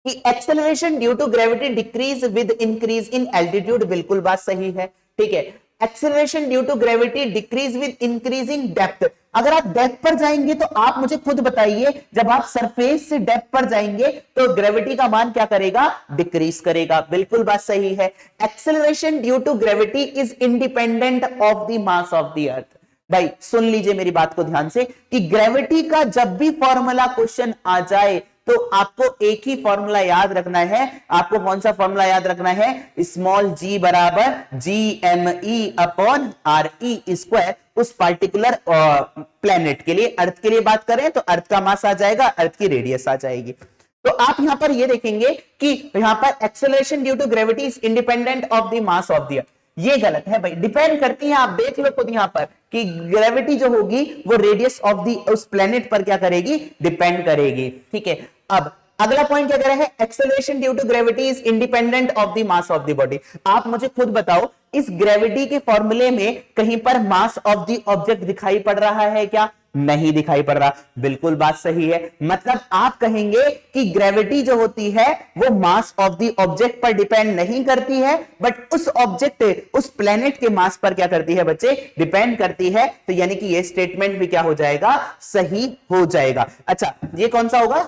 कि acceleration due to gravity decrease with increase in altitude. बिल्कुल बात सही है, ठीक है। Acceleration due to gravity decrease with increasing depth. अगर आप डेप्थ पर जाएंगे तो आप मुझे खुद बताइए, जब आप सरफेस से डेप्थ पर जाएंगे तो ग्रेविटी का मान क्या करेगा, डिक्रीज करेगा। बिल्कुल बात सही है। Acceleration due to gravity is independent of the mass of the earth. भाई सुन लीजिए मेरी बात को ध्यान से कि ग्रेविटी का जब भी फॉर्मूला क्वेश्चन आ जाए तो आपको एक ही फॉर्मूला याद रखना है। आपको कौन सा फॉर्मूला याद रखना है, स्मॉल जी बराबर GME अपॉन RE स्क्वायर। उस पार्टिकुलर प्लेनेट के लिए, अर्थ के लिए बात करें तो अर्थ का मास आ जाएगा, अर्थ की रेडियस आ जाएगी। तो आप यहां पर ये देखेंगे कि यहां पर acceleration due to gravity is independent of the mass of the earth. ये गलत है भाई, डिपेंड करती है। आप देख लो खुद यहां पर कि ग्रेविटी जो होगी वो रेडियस ऑफ दी उस प्लेनेट पर क्या करेगी, डिपेंड करेगी, ठीक है। अब अगला पॉइंट क्या कह रहा है, acceleration due to gravity is independent of the mass of the body. आप मुझे खुद बताओ इस ग्रेविटी के फॉर्मूले में कहीं पर मास ऑफ द ऑब्जेक्ट दिखाई पड़ रहा है क्या, नहीं दिखाई पड़ रहा। बिल्कुल बात सही है। मतलब आप कहेंगे कि ग्रेविटी जो होती है वो मास ऑफ द ऑब्जेक्ट पर डिपेंड नहीं करती है, बट उस ऑब्जेक्ट, उस प्लेनेट के मास पर क्या करती है बच्चे, डिपेंड करती है। तो यानी कि ये स्टेटमेंट भी क्या हो जाएगा, सही हो जाएगा। अच्छा ये कौन सा होगा,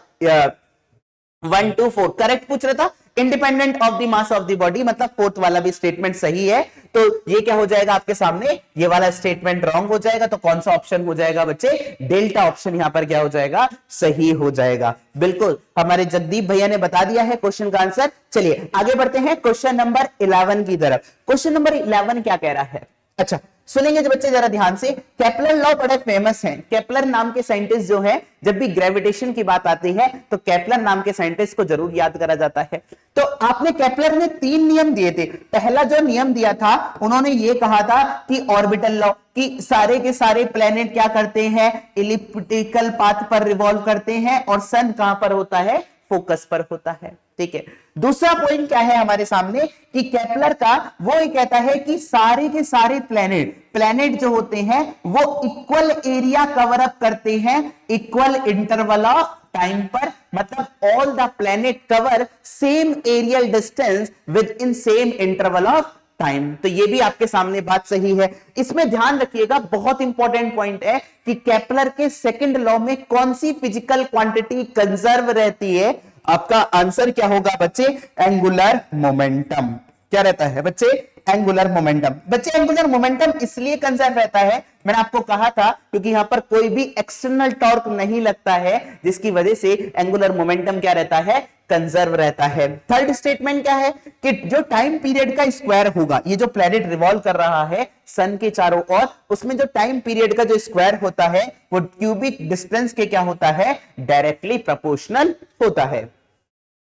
1 2 4 करेक्ट पूछ रहा था। Independent of the mass of the body, मतलब फोर्थ वाला भी स्टेटमेंट सही है। तो ये क्या हो जाएगा आपके सामने, ये वाला स्टेटमेंट रॉन्ग हो जाएगा। तो कौन सा ऑप्शन हो जाएगा बच्चे, डेल्टा ऑप्शन यहां पर क्या हो जाएगा, सही हो जाएगा। बिल्कुल हमारे जगदीप भैया ने बता दिया है क्वेश्चन का आंसर। चलिए आगे बढ़ते हैं क्वेश्चन नंबर 11 की तरफ। क्वेश्चन नंबर 11 क्या कह रहा है, अच्छा सुनेंगे जो बच्चे जरा ध्यान से। केपलर लॉ बड़े फेमस हैं। केपलर नाम के साइंटिस्ट जो है, जब भी ग्रेविटेशन की बात आती है तो केपलर नाम के साइंटिस्ट को जरूर याद करा जाता है। तो आपने, केपलर ने 3 नियम दिए थे। पहला जो नियम दिया था उन्होंने ये कहा था कि ऑर्बिटल लॉ, कि सारे के सारे प्लेनेट क्या करते हैं, इलिप्टिकल पाथ पर रिवॉल्व करते हैं और सन कहां पर होता है, फोकस पर होता है। ठीक है, दूसरा पॉइंट क्या है हमारे सामने कि केपलर का वो ये कहता है कि सारे के सारे प्लेनेट जो होते हैं वो इक्वल एरिया कवर अप करते हैं इक्वल इंटरवल ऑफ टाइम पर, मतलब all the planet cover same areal distance with in same interval of time. तो ये भी आपके सामने बात सही है। इसमें ध्यान रखिएगा, बहुत इंपॉर्टेंट पॉइंट है कि केपलर के सेकंड लॉ में कौन सी फिजिकल क्वांटिटी कंजर्व रहती है। आपका आंसर क्या होगा बच्चे? Angular momentum. क्या रहता है बच्चे? Angular momentum. बच्चे एंगुलर मोमेंटम इसलिए कंजर्व रहता है, मैंने आपको कहा था, क्योंकि यहां पर कोई भी एक्सटर्नल टॉर्क नहीं लगता है, जिसकी वजह से एंगुलर मोमेंटम क्या रहता है? कंजर्व रहता है। थर्ड स्टेटमेंट क्या है कि जो टाइम पीरियड का स्क्वायर होगा, ये जो प्लेनेट रिवॉल्व कर रहा है सन के चारों ओर, उसमें जो टाइम पीरियड का जो स्क्वायर होता है वो क्यूबिक डिस्टेंस के क्या होता है? डायरेक्टली प्रोपोर्शनल होता है।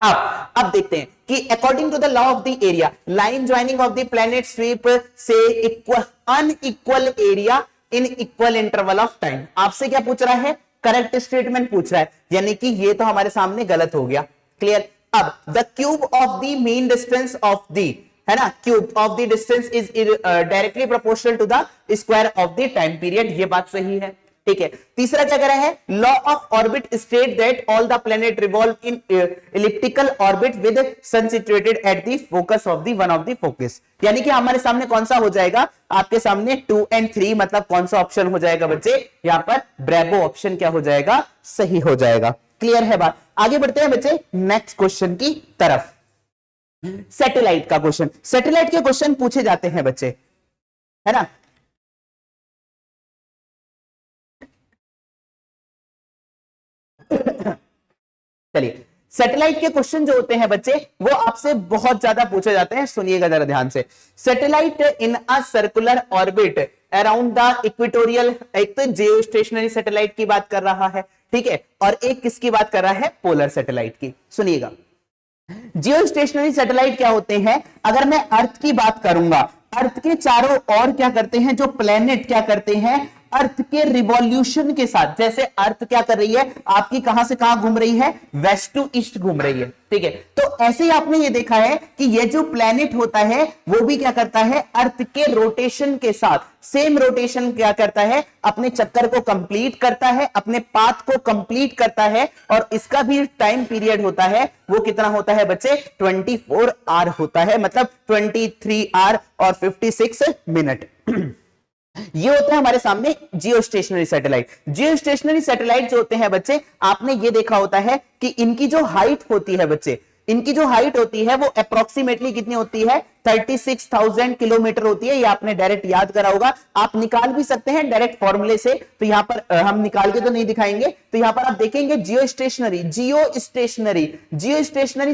अब देखते हैं कि according to the law of the area, line joining of the planet sweep से equal unequal area in equal interval of time. आपसे क्या पूछ रहा है? करेक्ट स्टेटमेंट पूछ रहा है, यानी कि ये तो हमारे सामने गलत हो गया। क्लियर? अब the cube of the mean distance of the, है ना, cube of the distance is directly proportional to the square of the time period. ये बात सही है। ठीक है, तीसरा क्या कह रहा है? Law of orbit state that all the planet revolve in elliptical orbit with sun situated at the focus of the one of the focus. यानी कि हमारे सामने कौन सा हो जाएगा? आपके सामने 2 और 3, मतलब कौन सा ऑप्शन हो जाएगा बच्चे? यहां पर ब्रेवो ऑप्शन क्या हो जाएगा? सही हो जाएगा। क्लियर है बात? आगे बढ़ते हैं बच्चे नेक्स्ट क्वेश्चन की तरफ। सैटेलाइट का क्वेश्चन, सैटेलाइट के क्वेश्चन पूछे जाते हैं बच्चे, है ना। चलिए, सैटेलाइट के क्वेश्चन जो होते हैं बच्चे वो आपसे बहुत ज्यादा पूछे जाते हैं, सुनिएगा जरा ध्यान से। Satellite in a circular orbit around the equatorial, एक तो जियो स्टेशनरी सैटेलाइट की बात कर रहा है, ठीक है, और एक किसकी बात कर रहा है? पोलर सैटेलाइट की। सुनिएगा, जियो स्टेशनरी सैटेलाइट क्या होते हैं? अगर मैं अर्थ की बात करूंगा, अर्थ के चारों ओर क्या करते हैं? जो प्लेनेट क्या करते हैं? अर्थ के रिवॉल्यूशन के साथ, जैसे अर्थ क्या कर रही है आपकी, कहां से कहां घूम रही है? वेस्ट टू ईस्ट घूम रही है। ठीक है, तो ऐसे ही आपने ये देखा है कि ये जो प्लेनेट होता है वो भी क्या करता है? अर्थ के रोटेशन के साथ सेम रोटेशन क्या करता है? अपने चक्कर को कंप्लीट करता है, अपने पाथ को कंप्लीट करता है, और इसका भी टाइम पीरियड होता है, वो कितना होता है बच्चे? 24 आवर होता है, मतलब 23 आवर और 56 मिनट। ये होता है हमारे सामने जियो स्टेशनरी सैटेलाइट। जियो स्टेशनरी सैटेलाइट जो होते हैं बच्चे, आपने ये देखा होता है कि इनकी जो हाइट होती है बच्चे, इनकी जो हाइट होती है वो अप्रोक्सीमेटली कितनी होती है? 36,000 किलोमीटर होती है। ये आपने डायरेक्ट याद करा होगा, आप निकाल भी सकते हैं डायरेक्ट फॉर्मूले से, तो यहां पर हम निकाल के तो नहीं दिखाएंगे। तो यहां पर आप देखेंगे जियो स्टेशनरी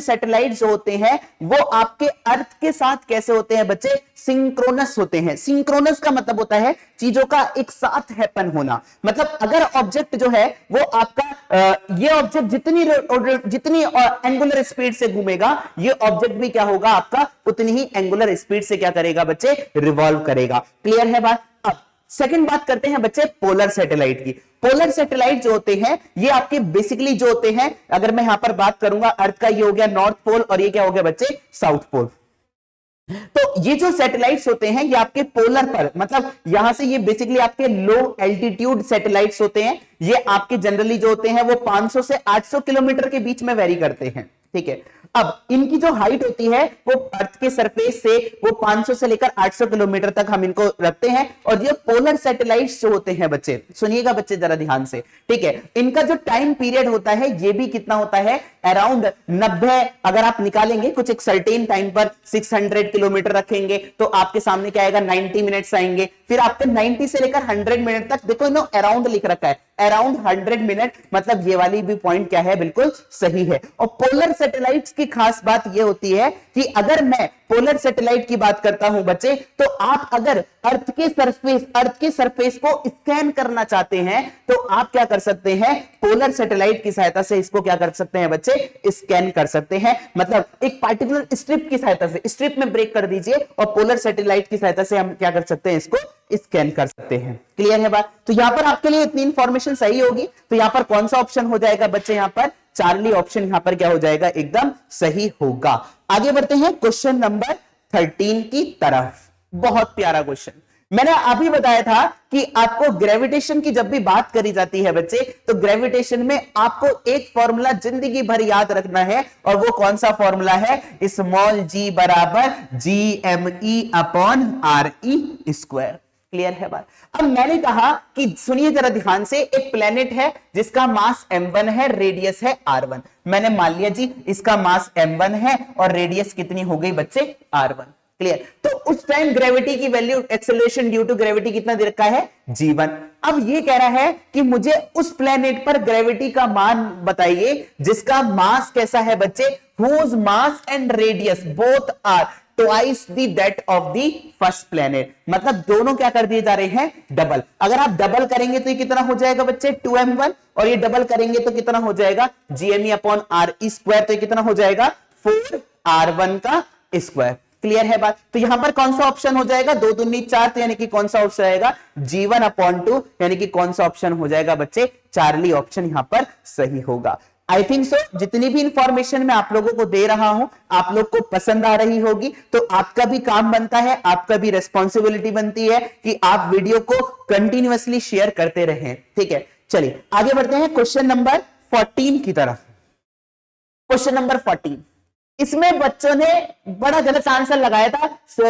सैटेलाइट जो होते हैं वो आपके अर्थ के साथ कैसे होते हैं बच्चे? सिंक्रोनस होते हैं। सिंक्रोनस का मतलब होता है चीजों का एक साथ हैपन होना। मतलब अगर ऑब्जेक्ट जो है वो आपका ये ऑब्जेक्ट जितनी एंगुलर स्पीड से घूमेगा, ये ऑब्जेक्ट भी क्या होगा आपका? उतनी ही एंगुलर स्पीड से क्या करेगा बच्चे? रिवॉल्व करेगा। क्लियर है बात? अब सेकंड बात करते हैं बच्चे पोलर सैटेलाइट की। पोलर सैटेलाइट जो होते हैं ये आपके बेसिकली जो होते हैं, अगर मैं यहां पर बात करूंगा, अर्थ का ये हो गया नॉर्थ पोल और ये क्या हो गया बच्चे? South pole. तो ये जो सैटेलाइट्स होते हैं ये आपके पोलर पर, मतलब यहां से ये बेसिकली आपके लो एल्टीट्यूड सैटेलाइट्स होते हैं। ये आपके जनरली जो होते हैं वो 500 से 800 किलोमीटर के बीच में वेरी करते हैं। ठीक है, अब इनकी जो हाइट होती है वो अर्थ के सरफेस से वो 500 से लेकर 800 किलोमीटर तक हम इनको रखते हैं। और ये पोलर सैटेलाइट्स जो होते हैं बच्चे, सुनिएगा बच्चे जरा ध्यान से, ठीक है, इनका जो टाइम पीरियड होता है ये भी कितना होता है? अराउंड 90, अगर आप निकालेंगे कुछ एक सर्टेन टाइम पर 600 किलोमीटर रखेंगे तो आपके सामने क्या आएगा? 90 मिनट्स आएंगे। फिर आपके 90 से लेकर 100 मिनट तक, देखो इन्हों अराउंड लिख रखा है, अराउंड 100 मिनट, मतलब ये वाली भी पॉइंट क्या है? बिल्कुल सही है। और पोलर सैटेलाइट्स की खास बात ये होती है कि अगर मैं पोलर सैटेलाइट की बात करता हूं बच्चे, तो आप अगर अर्थ के सरफेस को स्कैन करना चाहते हैं तो आप क्या कर सकते हैं? पोलर सैटेलाइट की सहायता से इसको क्या कर सकते हैं बच्चे? स्कैन कर सकते हैं। मतलब एक पार्टिकुलर स्ट्रिप की सहायता से, स्ट्रिप में ब्रेक कर दीजिए और पोलर सैटेलाइट की सहायता से हम क्या कर सकते हैं? इसको स्कैन कर सकते हैं। क्लियर है बात? तो यहां पर आपके लिए इतनी इंफॉर्मेशन सही होगी, तो यहां पर कौन सा ऑप्शन हो जाएगा बच्चे? यहां पर चार्ली ऑप्शन यहां पर क्या हो जाएगा, एकदम सही होगा। आगे बढ़ते हैं क्वेश्चन नंबर 13 की तरफ। बहुत प्यारा क्वेश्चन। मैंने अभी बताया था कि आपको ग्रेविटेशन की जब भी बात करी जाती है बच्चे, तो ग्रेविटेशन में आपको एक फॉर्मूला जिंदगी भर याद रखना है, और वो कौन सा फॉर्मूला है, स्मॉल जी बराबर GME upon RE square. Clear है बात। अब मैंने कहा कि सुनिए जरा ध्यान से, एक प्लेनेट है जिसका मास m1 है, रेडियस है r1। मैंने मान लिया जी इसका मास m1 है और रेडियस कितनी हो गई बच्चे, r1। क्लियर। तो उस टाइम ग्रेविटी की value, acceleration due to gravity कितना दे रखा है, g1। अब ये कह रहा है कि मुझे उस प्लेनेट पर ग्रेविटी का मान बताइए जिसका मास कैसा है बच्चे, whose mass and radius both are twice the that of the first planet. मतलब दोनों क्या कर दिए जा रहे हैं, डबल। अगर आप डबल करेंगे तो ये कितना हो जाएगा बच्चे, 2m1, और ये डबल करेंगे तो कितना हो जाएगा, GME अपॉन RE स्क्वायर। तो ये कितना हो जाएगा, 4r1 का स्क्वायर। क्लियर है बात। तो यहां पर कौन सा ऑप्शन हो जाएगा, 2 दूनी 4, तो यानी कि कौन सा ऑप्शन आएगा, G1 अपॉन 2, यानी कि कौन सा ऑप्शन हो जाएगा बच्चे, चार्ली ऑप्शन यहां पर सही होगा। आई थिंक सो जितनी भी इंफॉर्मेशन मैं आप लोगों को दे रहा हूं आप लोग को पसंद आ रही होगी। तो आपका भी काम बनता है, आपका भी रेस्पॉन्सिबिलिटी बनती है कि आप वीडियो को कंटिन्यूअसली शेयर करते रहें। ठीक है, चलिए आगे बढ़ते हैं क्वेश्चन नंबर 14 की तरफ। क्वेश्चन नंबर 14, इसमें बच्चों ने बड़ा गलत आंसर लगाया था।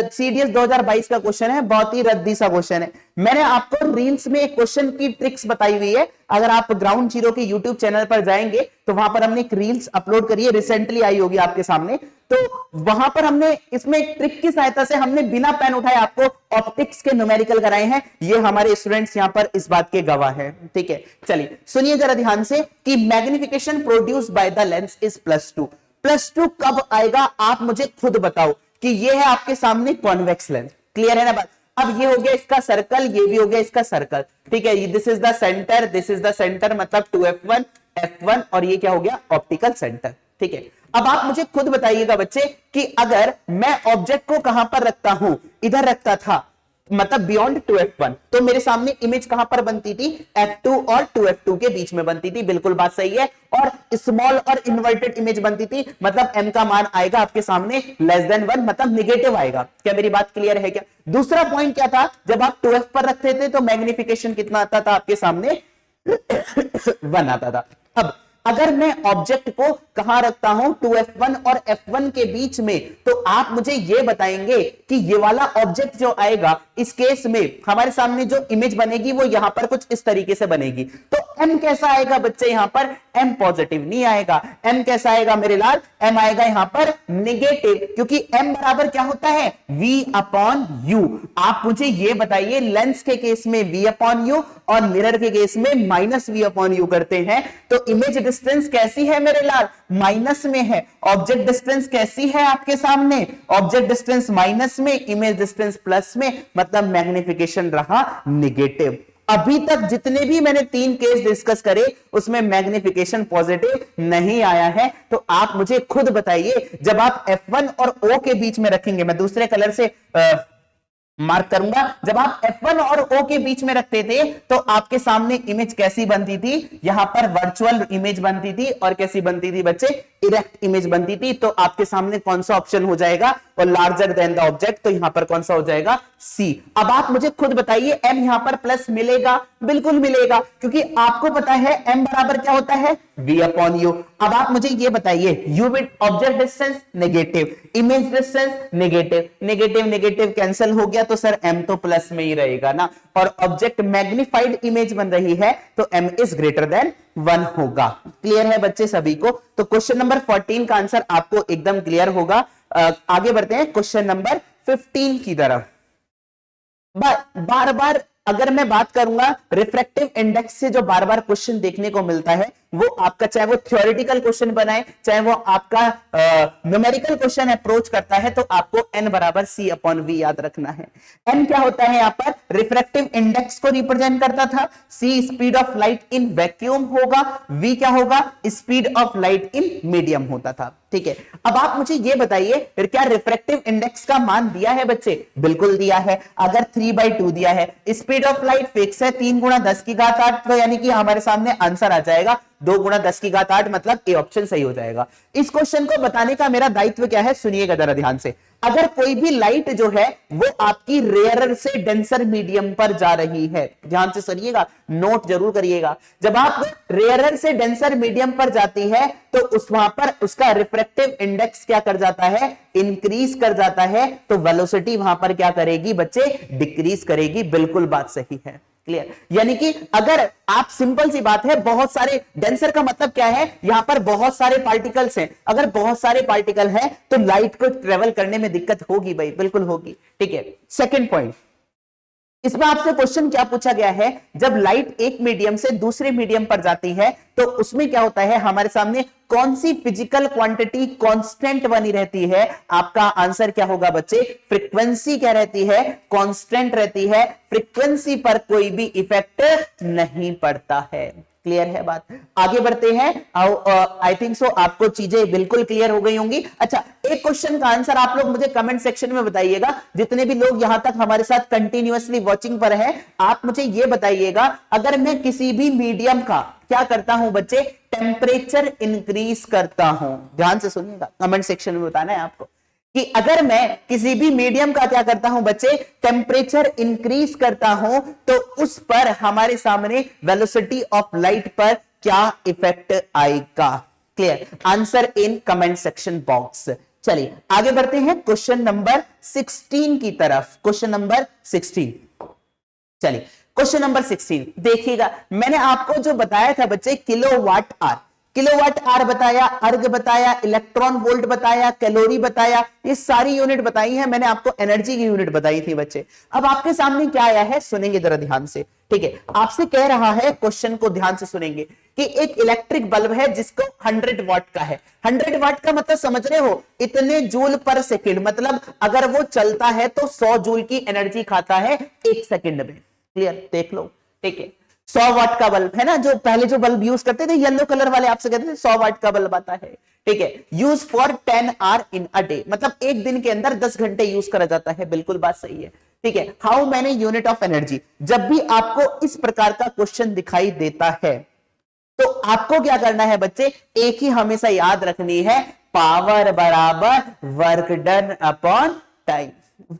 CDS 2022 का क्वेश्चन है, बहुत ही रद्दी सा क्वेश्चन है। मैंने आपको रील्स में एक क्वेश्चन की ट्रिक्स बताई हुई है। अगर आप ग्राउंड जीरो के यूट्यूब चैनल पर जाएंगे तो वहां पर हमने एक रील्स अपलोड करी है, रिसेंटली आई होगी आपके सामने। तो वहां पर हमने इसमें एक ट्रिक की सहायता से हमने बिना पेन उठाए आपको ऑप्टिक्स के न्यूमेरिकल कराए हैं। ये हमारे स्टूडेंट्स यहां पर इस बात के गवाह हैं। ठीक है, चलिए सुनिए जरा ध्यान से कि magnification produced by the lens is +2। +2 कब आएगा आप मुझे खुद बताओ, कि ये है आपके सामने कॉन्वेक्स लेंस। क्लियर है ना बात। अब ये हो गया इसका सर्कल, ये भी हो गया इसका सर्कल। ठीक है, this is the centre, this is the centre, मतलब 2f1 f1, और ये क्या हो गया, ऑप्टिकल सेंटर। ठीक है, अब आप मुझे खुद बताइएगा बच्चे कि अगर मैं ऑब्जेक्ट को कहां पर रखता हूं, इधर रखता था, मतलब बियॉन्ड 2f1, तो मेरे सामने इमेज कहां पर बनती थी, f2 और 2f2 के बीच में बनती थी। बिल्कुल बात सही है। और स्मॉल और इन्वर्टेड इमेज बनती थी, मतलब m का मान आएगा आपके सामने <1, मतलब निगेटिव आएगा। क्या मेरी बात क्लियर है क्या। दूसरा पॉइंट क्या था, जब आप 2f पर रखते थे तो मैग्निफिकेशन कितना आता था आपके सामने 1 आता था। अब अगर मैं ऑब्जेक्ट को कहां रखता हूं, 2f1 और f1 के बीच में, तो आप मुझे यह बताएंगे कि ये वाला ऑब्जेक्ट जो आएगा, इस केस में हमारे सामने जो इमेज बनेगी वो यहां पर कुछ इस तरीके से बनेगी। तो m कैसा आएगा बच्चे, यहां पर m पॉजिटिव नहीं आएगा। m कैसा आएगा मेरे लाल, m आएगा यहां पर नेगेटिव, क्योंकि m बराबर क्या होता है, v अपॉन u। आप मुझे ये बताइए, लेंस के केस में v अपॉन u और मिरर के केस में -v अपॉन u करते हैं, तो इमेज डिस्टेंस कैसी है मेरे लाल, माइनस में है। ऑब्जेक्ट डिस्टेंस कैसी है आपके सामने, ऑब्जेक्ट डिस्टेंस माइनस में, इमेज डिस्टेंस प्लस में, मतलब मैग्निफिकेशन रहा नेगेटिव। अभी तक जितने भी मैंने 3 केस डिस्कस करे उसमें मैग्निफिकेशन पॉजिटिव नहीं आया है। तो आप मुझे खुद बताइए, जब आप F1 और O के बीच में रखेंगे, मैं दूसरे कलर से मार्क करूंगा, जब आप F1 और O के बीच में रखते थे तो आपके सामने इमेज कैसी बनती थी, यहां पर वर्चुअल इमेज बनती थी, और कैसी बनती थी बच्चे, इरेक्ट इमेज बनती थी। तो आपके सामने कौन सा ऑप्शन हो जाएगा, और लार्जर देन द ऑब्जेक्ट, तो यहां पर कौन सा हो जाएगा, C। अब आप मुझे खुद बताइए, M यहां पर प्लस मिलेगा, बिल्कुल मिलेगा, क्योंकि आपको पता है M बराबर क्या होता है, V अपॉन U। अब आप मुझे ये बताइए, U with object distance negative, image distance negative, negative negative cancel हो गया, तो सर M तो प्लस में ही रहेगा ना, और ऑब्जेक्ट मैग्निफाइड इमेज बन रही है तो M इज ग्रेटर देन 1 होगा। क्लियर है बच्चे सभी को। तो क्वेश्चन नंबर 14 का आंसर आपको एकदम क्लियर होगा। आगे बढ़ते हैं क्वेश्चन नंबर 15 की तरफ। बार बार अगर मैं बात करूंगा, रिफ्रैक्टिव इंडेक्स से जो बार बार क्वेश्चन देखने को मिलता है, वो आपका चाहे वो थ्योरेटिकल क्वेश्चन बनाए, चाहे वो आपका न्यूमेरिकल क्वेश्चन अप्रोच करता है, तो आपको n बराबर c अपॉन v याद रखना है। n क्या होता है, यहाँ पर रिफ्रैक्टिव इंडेक्स को रिप्रेजेंट करता था, c speed of light in vacuum होगा, v क्या होगा, speed of light in medium होता था। ठीक है, अब आप मुझे ये बताइए, फिर क्या रिफ्रैक्टिव इंडेक्स का मान दिया है बच्चे, बिल्कुल दिया है। अगर 3/2 दिया है, स्पीड ऑफ लाइट फिक्स है 3 × 10⁸, तो यानी कि हमारे सामने आंसर आ जाएगा 2 गुणा 10 की घात 8, मतलब ए ऑप्शन सही हो जाएगा। इस क्वेश्चन को बताने का मेरा दायित्व क्या है, सुनिएगा जरा ध्यान से। अगर कोई भी लाइट जो है वो आपकी रेयरर से डेंसर मीडियम पर जा रही है, ध्यान से सुनिएगा, नोट जरूर करिएगा। जब आप रेयरर से डेंसर मीडियम पर जाती है तो उस वहां पर उसका रिफ्रैक्टिव इंडेक्स क्या कर जाता है, इंक्रीज कर जाता है, तो वेलोसिटी वहां पर क्या करेगी बच्चे, डिक्रीज करेगी। बिल्कुल बात सही है, क्लियर। यानी कि अगर आप, सिंपल सी बात है, बहुत सारे, डेंसर का मतलब क्या है, यहां पर बहुत सारे पार्टिकल्स हैं, अगर बहुत सारे पार्टिकल हैं तो लाइट को ट्रेवल करने में दिक्कत होगी भाई, बिल्कुल होगी, ठीक है। सेकंड पॉइंट, इसमें आपसे क्वेश्चन क्या पूछा गया है, जब लाइट एक मीडियम से दूसरे मीडियम पर जाती है तो उसमें क्या होता है, हमारे सामने कौन सी फिजिकल क्वांटिटी कांस्टेंट बनी रहती है। आपका आंसर क्या होगा बच्चे, फ्रीक्वेंसी क्या रहती है, कांस्टेंट रहती है, फ्रीक्वेंसी पर कोई भी इफेक्ट नहीं पड़ता है। क्लियर है बात, आगे बढ़ते हैं। आई थिंक सो आपको चीजें बिल्कुल क्लियर हो गई होंगी। अच्छा, एक क्वेश्चन का आंसर आप लोग मुझे कमेंट सेक्शन में बताइएगा, जितने भी लोग यहां तक हमारे साथ कंटिन्यूअसली वॉचिंग पर हैं, आप मुझे ये बताइएगा, अगर मैं किसी भी मीडियम का क्या करता हूं बच्चे, टेम्परेचर इंक्रीज करता हूं, ध्यान से सुनिएगा, कमेंट सेक्शन में बताना है आपको कि अगर मैं किसी भी मीडियम का क्या करता हूं बच्चे, टेम्परेचर इंक्रीज करता हूं, तो उस पर हमारे सामने वेलोसिटी ऑफ लाइट पर क्या इफेक्ट आएगा। Clear, answer in comment section box. चलिए आगे बढ़ते हैं क्वेश्चन नंबर 16 की तरफ। क्वेश्चन नंबर 16, चलिए क्वेश्चन नंबर 16 देखिएगा। मैंने आपको जो बताया था बच्चे, किलोवाट आर, किलोवाट आर बताया, अर्ग बताया, इलेक्ट्रॉन वोल्ट बताया, कैलोरी बताया, ये सारी यूनिट बताई है मैंने आपको, एनर्जी की यूनिट बताई थी बच्चे। अब आपके सामने क्या आया है, सुनेंगे जरा ध्यान से, ठीक है। आपसे कह रहा है, क्वेश्चन को ध्यान से सुनेंगे, कि एक इलेक्ट्रिक बल्ब है जिसको 100 वाट का है। 100 वाट का मतलब समझ रहे हो, इतने जूल पर सेकेंड, मतलब अगर वो चलता है तो 100 जूल की एनर्जी खाता है 1 सेकेंड में। क्लियर, देख लो, ठीक है। 100 वाट का बल्ब है ना, जो पहले जो बल्ब यूज करते थे येलो कलर वाले, आपसे कहते थे 100 वाट का बल्ब आता है, ठीक है। Use for 10 hour in a day, मतलब एक दिन के अंदर 10 घंटे यूज करा जाता है। बिल्कुल बात सही है, ठीक है। How many unit of energy, जब भी आपको इस प्रकार का क्वेश्चन दिखाई देता है तो आपको क्या करना है बच्चे, एक ही हमेशा याद रखनी है, पावर बराबर work done upon time.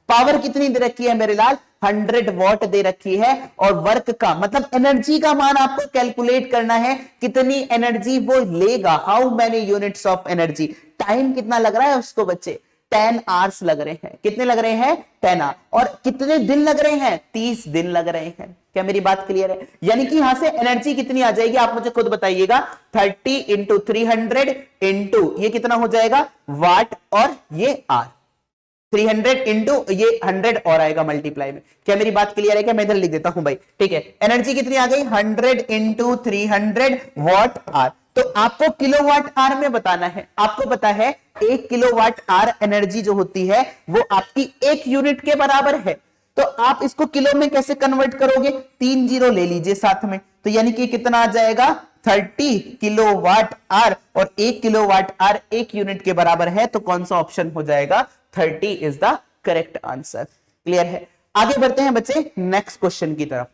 Power कितनी दे रखी है मेरे लाल, 100 वॉट दे रखी है, और वर्क का मतलब एनर्जी का मान आपको कैलकुलेट करना है, कितनी एनर्जी वो लेगा, how many units of energy. Time कितना लग रहा है उसको बच्चे, 10 आवर्स लग रहे हैं। कितने लग रहे हैं, 10 आवर। और कितने दिन लग रहे हैं, 30 दिन लग रहे हैं। क्या मेरी बात क्लियर है? यानी कि यहां से एनर्जी कितनी आ जाएगी, आप मुझे खुद बताइएगा। 30 इंटू 300 इंटू ये कितना हो जाएगा, वाट, और ये आर। 300 इंटू ये 100 और आएगा मल्टीप्लाई में। क्या मेरी बात क्लियर है? क्या मैं इधर लिख देता हूं भाई, ठीक है। एनर्जी कितनी आ गई, 100 इंटू 300 वॉट आर। तो आपको किलोवाट आर में बताना है। आपको पता है 1 किलोवाट आर एनर्जी जो होती है वो आपकी 1 यूनिट के बराबर है। तो आप इसको किलो में कैसे कन्वर्ट करोगे, 3 जीरो ले लीजिए साथ में, तो यानी कि कितना आ जाएगा, 30 किलोवाट आर, और 1 किलोवाट आर 1 यूनिट के बराबर है, तो कौन सा ऑप्शन हो जाएगा, 30 is the correct answer. Clear है? आगे बढ़ते हैं बच्चे नेक्स्ट क्वेश्चन की तरफ।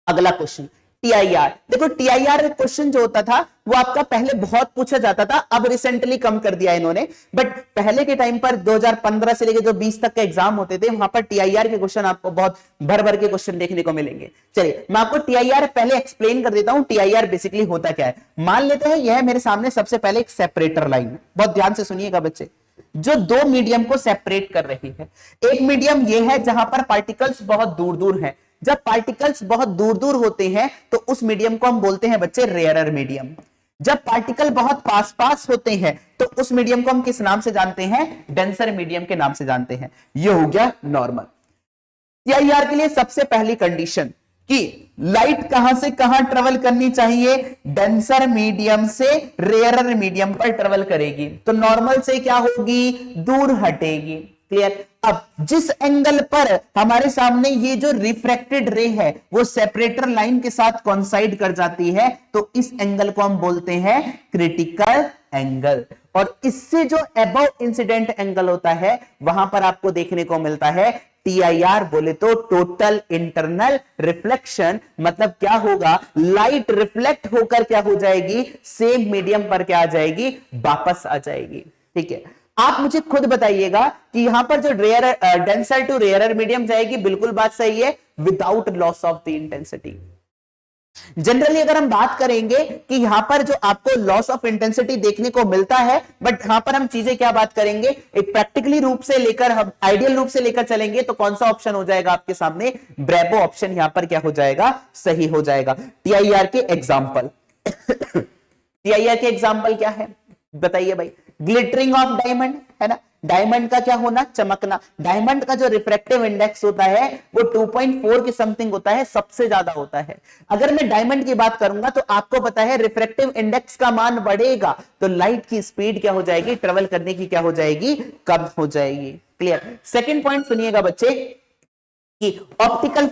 अगला क्वेश्चन टीआईआर। देखो टीआईआर क्वेश्चन जो होता था वो आपका पहले बहुत पूछा जाता था, अब रिसेंटली कम कर दिया इन्होंने, बट पहले के टाइम पर 2015 से लेकर जो 20 तक के एग्जाम होते थे वहां पर टीआईआर के क्वेश्चन आपको बहुत भर भर के क्वेश्चन देखने को मिलेंगे। चलिए मैं आपको टीआईआर पहले एक्सप्लेन कर देता हूं, टीआईआर बेसिकली होता क्या है। मान लेते हैं यह मेरे सामने सबसे पहले एक सेपरेटर लाइन, बहुत ध्यान से सुनिएगा बच्चे, जो 2 मीडियम को सेपरेट कर रही है। एक मीडियम ये है जहां पर पार्टिकल्स बहुत दूर दूर हैं। जब पार्टिकल्स बहुत दूर दूर होते हैं तो उस मीडियम को हम बोलते हैं बच्चे रेयरर मीडियम। जब पार्टिकल बहुत पास पास होते हैं तो उस मीडियम को हम किस नाम से जानते हैं, डेंसर मीडियम के नाम से जानते हैं। ये हो गया नॉर्मल। टीआईआर के लिए सबसे पहली कंडीशन कि लाइट कहां से कहां ट्रेवल करनी चाहिए, डेंसर मीडियम से रेयरर मीडियम पर ट्रेवल करेगी, तो नॉर्मल से क्या होगी, दूर हटेगी। क्लियर? अब जिस एंगल पर हमारे सामने ये जो रिफ्रैक्टेड रे है वो सेपरेटर लाइन के साथ कोइंसाइड कर जाती है, तो इस एंगल को हम बोलते हैं क्रिटिकल एंगल। और इससे जो अबव इंसिडेंट एंगल होता है वहां पर आपको देखने को मिलता है TIR बोले तो टोटल इंटरनल रिफ्लेक्शन, मतलब क्या होगा, लाइट रिफ्लेक्ट होकर क्या हो जाएगी, सेम मीडियम पर क्या आ जाएगी, वापस आ जाएगी। ठीक है, आप मुझे खुद बताइएगा कि यहां पर जो rare denser to rarer medium जाएगी, बिल्कुल बात सही है, without loss of the intensity. Generally अगर हम बात करेंगे कि यहां पर जो आपको लॉस ऑफ इंटेंसिटी देखने को मिलता है, बट यहां पर हम चीजें क्या बात करेंगे, एक प्रैक्टिकली रूप से लेकर हम आइडियल रूप से लेकर चलेंगे, तो कौन सा ऑप्शन हो जाएगा आपके सामने, ब्रेबो ऑप्शन यहां पर क्या हो जाएगा, सही हो जाएगा। TIR के एग्जाम्पल TIR के एग्जाम्पल क्या है बताइए भाई, ग्लिटरिंग ऑफ डायमंड है ना, डायमंड का क्या होना, चमकना। डायमंड का जो रिफ्रैक्टिव इंडेक्स होता है वो 2.4 के समथिंग होता है, सबसे ज्यादा होता है। अगर मैं डायमंड की बात करूंगा तो आपको पता है रिफ्रैक्टिव इंडेक्स का मान बढ़ेगा तो लाइट की स्पीड क्या हो जाएगी, ट्रेवल करने की क्या हो जाएगी, कम हो जाएगी। क्लियर। सेकंड पॉइंट सुनिएगा बच्चे कि ऑप्टिकल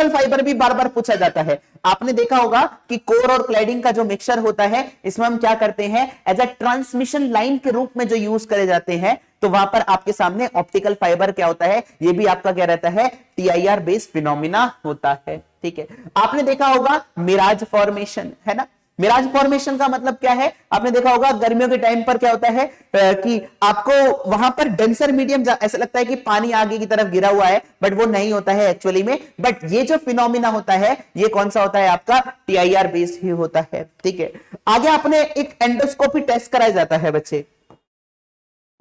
फाइबर भी बार बार पूछा जाता है। आपने देखा होगा कि कोर और क्लैडिंग का जो मिक्सचर होता है, इसमें हम क्या करते हैं, एज अ ट्रांसमिशन लाइन के रूप में जो यूज करे जाते हैं, तो वहां पर आपके सामने ऑप्टिकल फाइबर क्या होता है, ये भी आपका क्या रहता है, TIR बेस्ड फिनोमिना होता है। ठीक है, आपने देखा होगा मिराज फॉर्मेशन है ना, मिराज फॉर्मेशन का मतलब क्या है, आपने देखा होगा गर्मियों के टाइम पर क्या होता है कि आपको वहां पर डेंसर मीडियम ऐसा लगता है कि पानी आगे की तरफ गिरा हुआ है, बट वो नहीं होता है एक्चुअली में। बट ये जो फिनोमिना होता है ये कौन सा होता है, आपका TIR बेस्ड ही होता है। ठीक है, आगे आपने एक एंडोस्कोपी टेस्ट कराया जाता है बच्चे,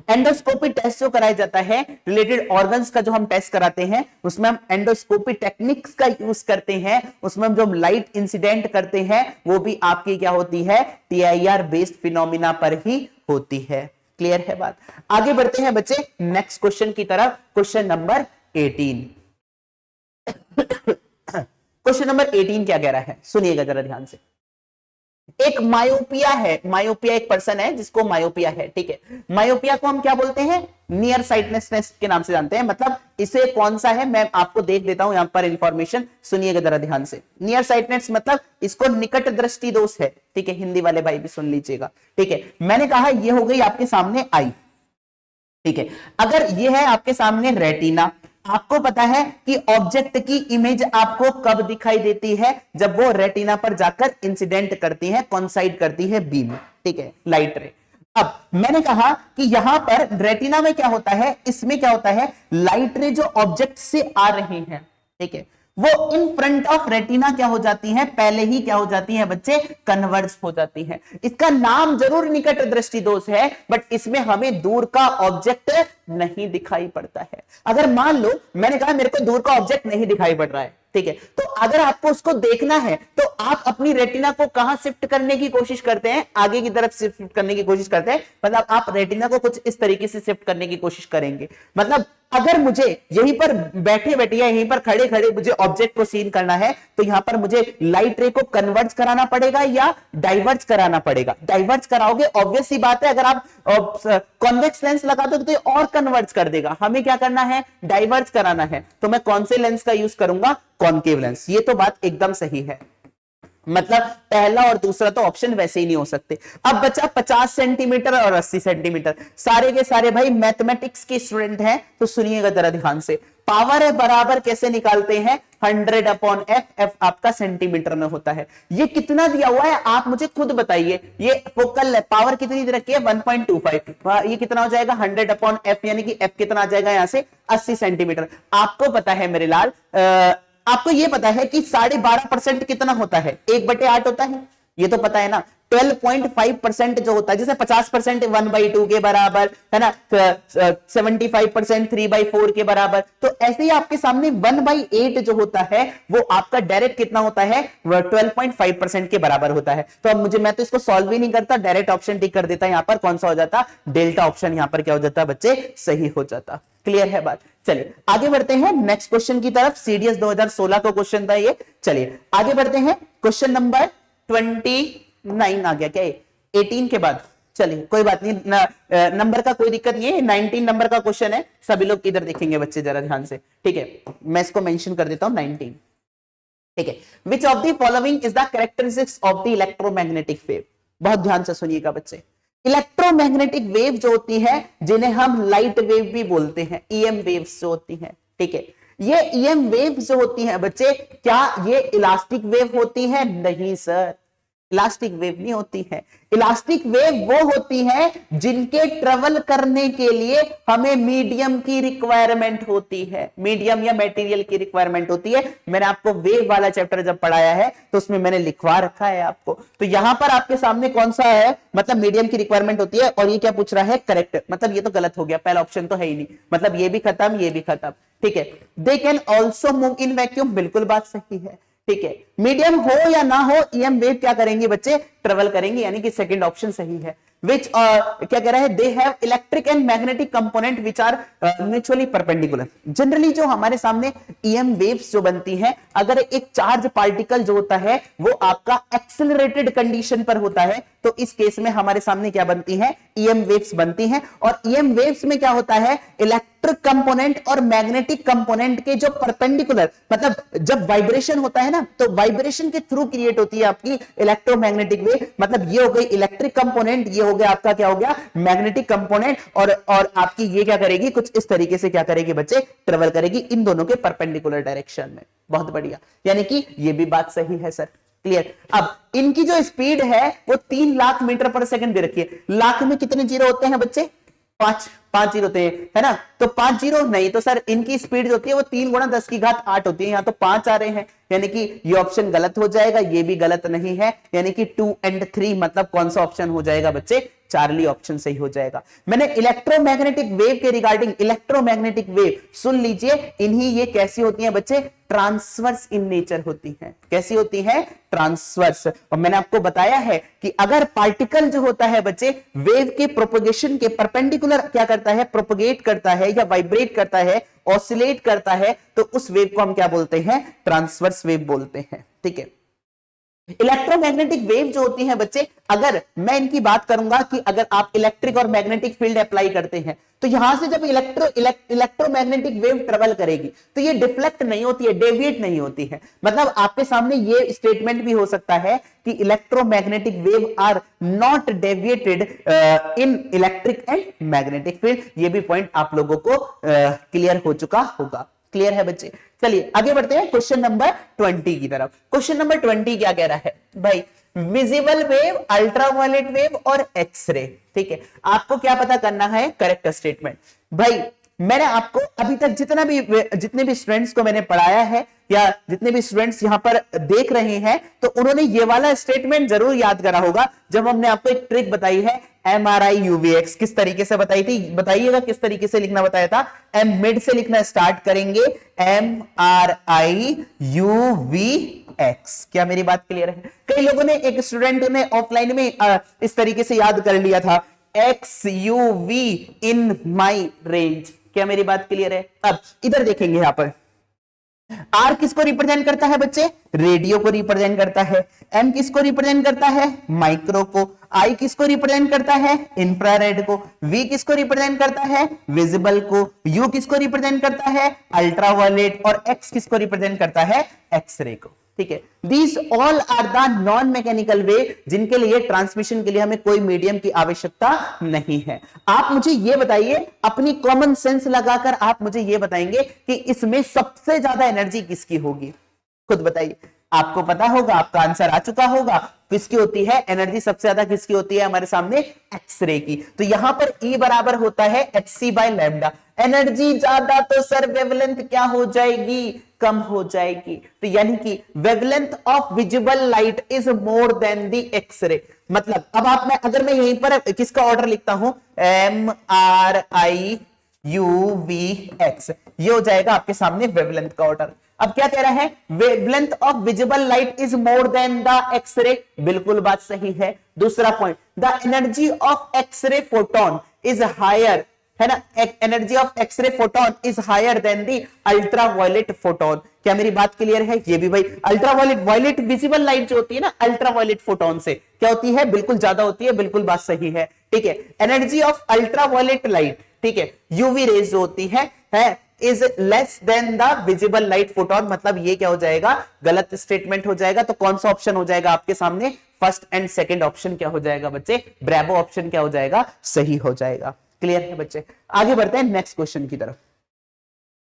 एंडोस्कोपी टेस्ट जो कराया जाता है रिलेटेड ऑर्गन्स का जो हम टेस्ट कराते हैं, उसमें हम एंडोस्कोपी टेक्निक्स का यूज करते हैं, उसमें हम जो लाइट इंसिडेंट करते हैं वो भी आपकी क्या होती है, TIR बेस्ड फिनोमिना पर ही होती है। क्लियर है बात। आगे बढ़ते हैं बच्चे नेक्स्ट क्वेश्चन की तरफ, क्वेश्चन नंबर 18। क्वेश्चन नंबर 18 क्या कह रहा है, सुनिएगा जरा ध्यान से। एक मायोपिया है, मायोपिया एक पर्सन है जिसको मायोपिया है। ठीक है, मायोपिया को हम क्या बोलते हैं, नियर साइटनेसनेस के नाम से जानते हैं। मतलब इसे कौन सा है, मैं आपको देख देता हूं यहां पर इंफॉर्मेशन, सुनिएगा जरा ध्यान से। नियर साइटनेस मतलब इसको निकट दृष्टि दोष है। ठीक है, हिंदी वाले भाई भी सुन लीजिएगा। ठीक है, मैंने कहा ये हो गई आपके सामने आई। ठीक है, अगर ये है आपके सामने रेटिना, आपको पता है कि ऑब्जेक्ट की इमेज आपको कब दिखाई देती है, जब वो रेटिना पर जाकर इंसिडेंट करती है, कॉन्साइड करती है बीम। ठीक है, लाइट रे। अब मैंने कहा कि यहां पर रेटिना में क्या होता है, इसमें क्या होता है, लाइट रे जो ऑब्जेक्ट से आ रही है, ठीक है, वो इन फ्रंट ऑफ रेटिना क्या हो जाती है, पहले ही क्या हो जाती है बच्चे, कन्वर्ज हो जाती है। इसका नाम जरूर निकट दृष्टि दोष है, बट इसमें हमें दूर का ऑब्जेक्ट नहीं दिखाई पड़ता है। अगर मान लो मैंने कहा मेरे को दूर का ऑब्जेक्ट नहीं दिखाई पड़ रहा है, ठीक है, तो अगर आपको उसको देखना है तो आप अपनी रेटिना को कहां शिफ्ट करने की कोशिश करते हैं, आगे की तरफ शिफ्ट करने की कोशिश करते हैं। मतलब आप रेटिना को कुछ इस तरीके से शिफ्ट करने की कोशिश करेंगे। मतलब अगर मुझे यहीं पर बैठे बैठे या यहीं पर खड़े खड़े मुझे ऑब्जेक्ट को सीन करना है, तो यहां पर मुझे लाइट रे को कन्वर्ज कराना पड़ेगा या डाइवर्ज कराना पड़ेगा। डाइवर्ज कराओगे, ऑब्वियस सी बात है, अगर आप कॉन्वेक्स लेंस लगा दो तो और कन्वर्ज कर देगा। हमें क्या करना है, डाइवर्ज कराना है, तो मैं कौन से लेंस का यूज करूंगा, कॉनकेव लेंस। ये तो बात एकदम सही है। मतलब पहला और दूसरा तो ऑप्शन वैसे ही नहीं हो सकते। अब बचा 50 सेंटीमीटर और 80 सेंटीमीटर। सारे के सारे भाई मैथमेटिक्स के स्टूडेंट हैं, तो सुनिएगा जरा ध्यान से। पावर है बराबर कैसे निकालते हैं, 100/f, f आपका सेंटीमीटर में होता है। ये कितना दिया हुआ है आप मुझे खुद बताइए। ये फोकल पावर कितनी दे रखी है, 1.25। ये कितना हो जाएगा, 100/f, यानी कि f कितना आ जाएगा यहां से, 80 सेंटीमीटर। आपको पता है मेरे लाल, आपको यह पता है कि 12.5% कितना होता है, 1/8 होता है, ये तो पता है ना। 12.5% जो होता है, जैसे 50% 1/2 के बराबर है ना, 75% 3/4 के बराबर, तो ऐसे ही आपके सामने 1/8 जो होता है वो आपका डायरेक्ट कितना होता है, 12.5% के बराबर होता है। तो अब मैं तो इसको सॉल्व ही नहीं करता, डायरेक्ट ऑप्शन टिक कर देता। यहां पर कौन सा हो जाता, डेल्टा ऑप्शन यहां पर क्या हो जाता बच्चे, सही हो जाता। क्लियर है बात। चलिए आगे बढ़ते हैं नेक्स्ट क्वेश्चन की तरफ। सीडीएस 2016 का क्वेश्चन था ये। चलिए आगे बढ़ते हैं, क्वेश्चन नंबर 29 आ गया क्या, 18 के बाद। चलिए कोई बात नहीं, नंबर का कोई दिक्कत नहीं है, 19 नंबर का क्वेश्चन है। सभी लोग इधर देखेंगे बच्चे जरा ध्यान से, ठीक है, मैं इसको मेंशन कर देता हूं 19। ठीक है, which of the following is the characteristics of the electromagnetic wave. बहुत ध्यान से सुनिएगा बच्चे। इलेक्ट्रोमैग्नेटिक वेव जो होती है, जिन्हें हम लाइट वेव भी बोलते हैं, ईएम वेव्स जो होती हैं, ठीक है। ये ईएम वेव जो होती है बच्चे, क्या ये इलास्टिक वेव होती है? नहीं सर, इलास्टिक वेव नहीं होती है। इलास्टिक वेव वो होती है जिनके ट्रेवल करने के लिए हमें मीडियम की रिक्वायरमेंट होती है, मीडियम या मटेरियल की रिक्वायरमेंट होती है। मैंने आपको वेव वाला चैप्टर जब पढ़ाया है तो उसमें मैंने लिखवा रखा है आपको। तो यहां पर आपके सामने कौन सा है, मतलब मीडियम की रिक्वायरमेंट होती है। और ये क्या पूछ रहा है? करेक्ट, मतलब ये तो गलत हो गया, पहला ऑप्शन तो है ही नहीं, मतलब ये भी खत्म, ये भी खत्म, ठीक है। They can also move in vacuum, बिल्कुल बात सही है, ठीक है। मीडियम हो या ना हो, ईएम वेव क्या करेंगे बच्चे? ट्रेवल करेंगे, यानी कि सेकंड ऑप्शन सही है। विच क्या कह रहा है? They have electric and magnetic component which are mutually perpendicular. Generally जो हमारे सामने ईएम वेव्स जो बनती हैं, अगर एक चार्ज पार्टिकल जो होता है वो आपका एक्सेलरेटेड कंडीशन पर होता है, तो इस केस में हमारे सामने क्या बनती है? ईएम वेव्स बनती हैं। और ईएम वेव्स में क्या होता है? इलेक्ट्रिक कंपोनेंट और मैग्नेटिक कंपोनेंट के जो परपेंडिकुलर, मतलब जब वाइब्रेशन होता है ना, तो वाइब्रेशन के थ्रू क्रिएट होती है आपकी इलेक्ट्रोमैग्नेटिक वेव। मतलब ये हो गई इलेक्ट्रिक कंपोनेंट, ये हो गया आपका क्या हो गया? Magnetic component. और आपकी ये क्या करेगी? कुछ इस तरीके से क्या करेगी बच्चे? ट्रेवल करेगी इन दोनों के परपेंडिकुलर डायरेक्शन में। बहुत बढ़िया, यानी कि ये भी बात सही है सर, क्लियर। अब इनकी जो स्पीड है वो 3 लाख मीटर पर सेकंड दे रखी है। लाख में कितने जीरो होते हैं बच्चे? 5 जीरो होते हैं, है ना। तो 5 जीरो नहीं, तो सर इनकी स्पीड जो होती है वो 3 गुणा 10 की घात 8 होती है। यहां तो 5 आ रहे हैं, यानी कि ये ऑप्शन गलत हो जाएगा, ये भी गलत नहीं है, यानी कि 2 और 3 मतलब कौन सा ऑप्शन हो जाएगा बच्चे? चार्ली ऑप्शन सही हो जाएगा। मैंने इलेक्ट्रोमैग्नेटिक वेव के रिगार्डिंग, इलेक्ट्रोमैग्नेटिक वेव सुन लीजिए, इन्हीं ये कैसी होती हैं बच्चे? ट्रांसवर्स इन नेचर होती हैं। कैसी होती हैं? ट्रांसवर्स। और मैंने आपको बताया है कि अगर पार्टिकल जो होता है बच्चे वेव के प्रोपगेशन के परपेंडिकुलर क्या करता है? प्रोपगेट करता है या वाइब्रेट करता है, ऑसिलेट करता है, तो उस वेव को हम क्या बोलते हैं? ट्रांसवर्स वेव बोलते हैं, ठीक है। इलेक्ट्रोमैग्नेटिक वेव जो होती है बच्चे, अगर मैं इनकी बात करूंगा कि अगर आप इलेक्ट्रिक और मैग्नेटिक फील्ड अप्लाई करते हैं, तो यहां से जब इलेक्ट्रोमैग्नेटिक वेव ट्रेवल करेगी तो ये डिफ्लेक्ट नहीं होती है, डेविएट नहीं होती है। मतलब आपके सामने ये स्टेटमेंट भी हो सकता है कि electromagnetic wave are not deviated in electric and magnetic field. ये भी पॉइंट आप लोगों को क्लियर हो चुका होगा। क्लियर है बच्चे? चलिए आगे बढ़ते हैं क्वेश्चन नंबर 20 की तरफ। क्वेश्चन नंबर 20 क्या कह रहा है भाई? विजिबल वेव, अल्ट्रावायलेट वेव और एक्सरे, ठीक है। आपको क्या पता करना है? Correct statement. भाई मैंने आपको अभी तक जितने भी स्टूडेंट्स को मैंने पढ़ाया है या जितने भी स्टूडेंट्स यहां पर देख रहे हैं, तो उन्होंने ये वाला स्टेटमेंट जरूर याद करा होगा जब हमने आपको एक ट्रिक बताई है, MRI UVX। किस तरीके से बताई थी? बताइएगा किस तरीके से लिखना बताया था? एम मिड से लिखना स्टार्ट करेंगे, MRI UVX। क्या मेरी बात क्लियर है? कई लोगों ने, एक स्टूडेंट ने ऑफलाइन में इस तरीके से याद कर लिया था, XUV इन माई रेंज। क्या मेरी बात क्लियर है? अब इधर देखेंगे, यहां पर आर किसको रिप्रेजेंट करता है बच्चे? रेडियो को रिप्रेजेंट करता है। एम किसको रिप्रेजेंट करता है? माइक्रो को। आई किसको रिप्रेजेंट करता है? इंफ्रारेड को। वी किसको रिप्रेजेंट करता है? विजिबल को। यू किसको रिप्रेजेंट करता है? अल्ट्रावायलेट। और एक्स किसको रिप्रेजेंट करता है? एक्सरे को, ठीक है। These all are the non mechanical way, जिनके लिए ट्रांसमिशन के लिए हमें कोई मीडियम की आवश्यकता नहीं है। आप मुझे ये बताइए, अपनी कॉमन सेंस लगाकर आप मुझे ये बताएंगे कि इसमें सबसे ज्यादा एनर्जी किसकी होगी? खुद बताइए। आपको पता होगा, आपका आंसर आ चुका होगा। किसकी होती है एनर्जी सबसे ज्यादा? किसकी होती है हमारे सामने? एक्सरे की। तो यहां पर E बराबर होता है hc/λ। एनर्जी ज्यादा तो सर वेवलेंथ क्या हो जाएगी? कम हो जाएगी। तो यानी कि wavelength of visible light is more than the X ray. मतलब अब अगर मैं यहीं पर किसका ऑर्डर लिखता हूं, MRI UVX, ये हो जाएगा आपके सामने वेवलेंथ का ऑर्डर। अब क्या कह रहा है? Wavelength of visible light is more than the X ray. बिल्कुल बात सही है। दूसरा point, the energy of X ray photon is higher, है ना। Energy of X ray photon is higher than the ultraviolet photon. क्या मेरी बात क्लियर है? ये भी भाई वायलेट विजिबल लाइट जो होती है ना, अल्ट्रावायलेट फोटोन से क्या होती है? बिल्कुल ज्यादा होती है। बिल्कुल बात सही है, ठीक है। एनर्जी ऑफ अल्ट्रावायलेट लाइट, ठीक है, यूवी रेज जो होती है is less than the visible light photon. मतलब ये क्या हो जाएगा? गलत स्टेटमेंट हो जाएगा। तो कौन सा ऑप्शन हो जाएगा आपके सामने? फर्स्ट एंड सेकंड ऑप्शन क्या हो जाएगा बच्चे? ब्रेवो ऑप्शन क्या हो जाएगा? सही हो जाएगा। क्लियर है बच्चे? आगे बढ़ते हैं नेक्स्ट क्वेश्चन की तरफ।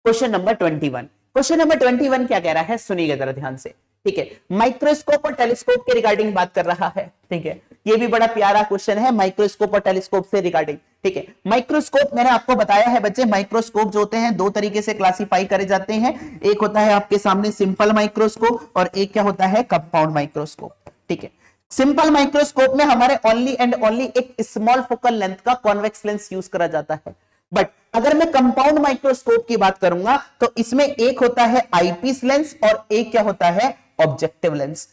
क्वेश्चन नंबर 21, क्वेश्चन नंबर 21 क्या कह रहा है, सुनिएगा जरा ध्यान से, ठीक है। माइक्रोस्कोप और टेलीस्कोप के रिगार्डिंग बात कर रहा है, ठीक है। ये भी बड़ा प्यारा क्वेश्चन है, माइक्रोस्कोप और टेलीस्कोप से रिगार्डिंग, ठीक है। माइक्रोस्कोप मैंने आपको बताया है बच्चे, माइक्रोस्कोप जो होते हैं दो तरीके से क्लासिफाई करे जाते हैं, एक होता है आपके सामने सिंपल माइक्रोस्कोप और एक क्या होता है कंपाउंड माइक्रोस्कोप, ठीक है। सिंपल माइक्रोस्कोप में हमारे ओनली एंड ओनली एक स्मॉल फोकल लेंथ का कॉन्वेक्स लेंस यूज करा जाता है, बट अगर मैं कंपाउंड माइक्रोस्कोप की बात करूंगा तो इसमें एक होता है आईपीस लेंस और एक क्या होता है ऑब्जेक्टिव लेंस।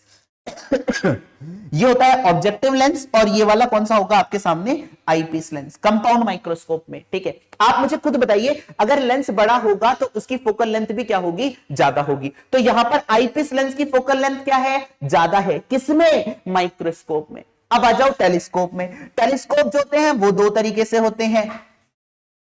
ये होता है ऑब्जेक्टिव लेंस और ये वाला कौन सा होगा आपके सामने, आईपीस लेंस कंपाउंड माइक्रोस्कोप में, ठीक है। आप मुझे खुद बताइए, अगर लेंस बड़ा होगा तो उसकी फोकल लेंथ भी क्या होगी, ज्यादा होगी। तो यहां पर आईपीस लेंस की फोकल लेंथ क्या है, ज्यादा है, किसमें, माइक्रोस्कोप में। अब आ जाओ टेलीस्कोप में। टेलीस्कोप जो होते हैं वो दो तरीके से होते हैं,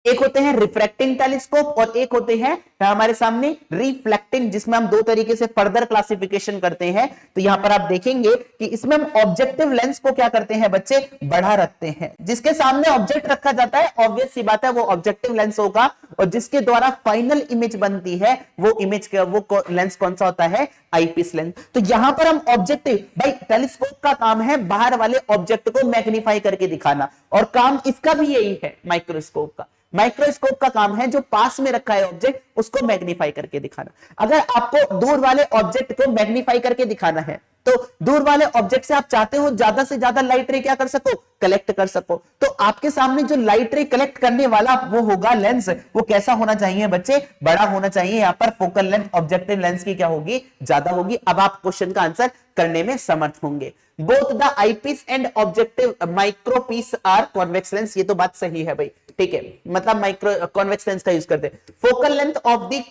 एक होते हैं रिफ्रैक्टिंग टेलीस्कोप और एक होते हैं हमारे सामने रिफ्लेक्टिंग, जिसमें हम दो तरीके से फर्दर क्लासिफिकेशन करते हैं। तो यहां पर आप देखेंगे कि इसमें हम ऑब्जेक्टिव लेंस को क्या करते हैं बच्चे, बड़ा रखते हैं। जिसके सामने ऑब्जेक्ट रखा जाता है ऑब्वियस सी बात है वो ऑब्जेक्टिव लेंस होगा, और जिसके द्वारा फाइनल इमेज बनती है वो इमेज वो लेंस कौन सा होता है, आईपीस लेंस। तो यहां पर हम ऑब्जेक्टिव, भाई टेलीस्कोप का काम है बाहर वाले ऑब्जेक्ट को मैग्नीफाई करके दिखाना, और काम इसका भी यही है माइक्रोस्कोप का। माइक्रोस्कोप का काम है जो पास में रखा है ऑब्जेक्ट उसको मैग्नीफाई करके दिखाना। अगर आपको दूर वाले ऑब्जेक्ट को मैग्नीफाई करके दिखाना है तो दूर वाले ऑब्जेक्ट से आप चाहते हो ज्यादा से ज्यादा लाइट रे क्या कर सको, कलेक्ट कर सको। तो आपके सामने जो लाइट रे कलेक्ट करने वाला वो होगा लेंस, वो कैसा होना चाहिए बच्चे, बड़ा होना चाहिए। यहां पर फोकल लेंथ ऑब्जेक्टिव लेंस की क्या होगी, ज्यादा होगी। अब आप क्वेश्चन का आंसर करने में समर्थ होंगे। Both the eyepiece and objective micropiece are convex lens, ये तो बात सही है भाई, ठीक है। मतलब माइक्रो कॉन्वेक्स लेंस का यूज करते हैं। Focal length of the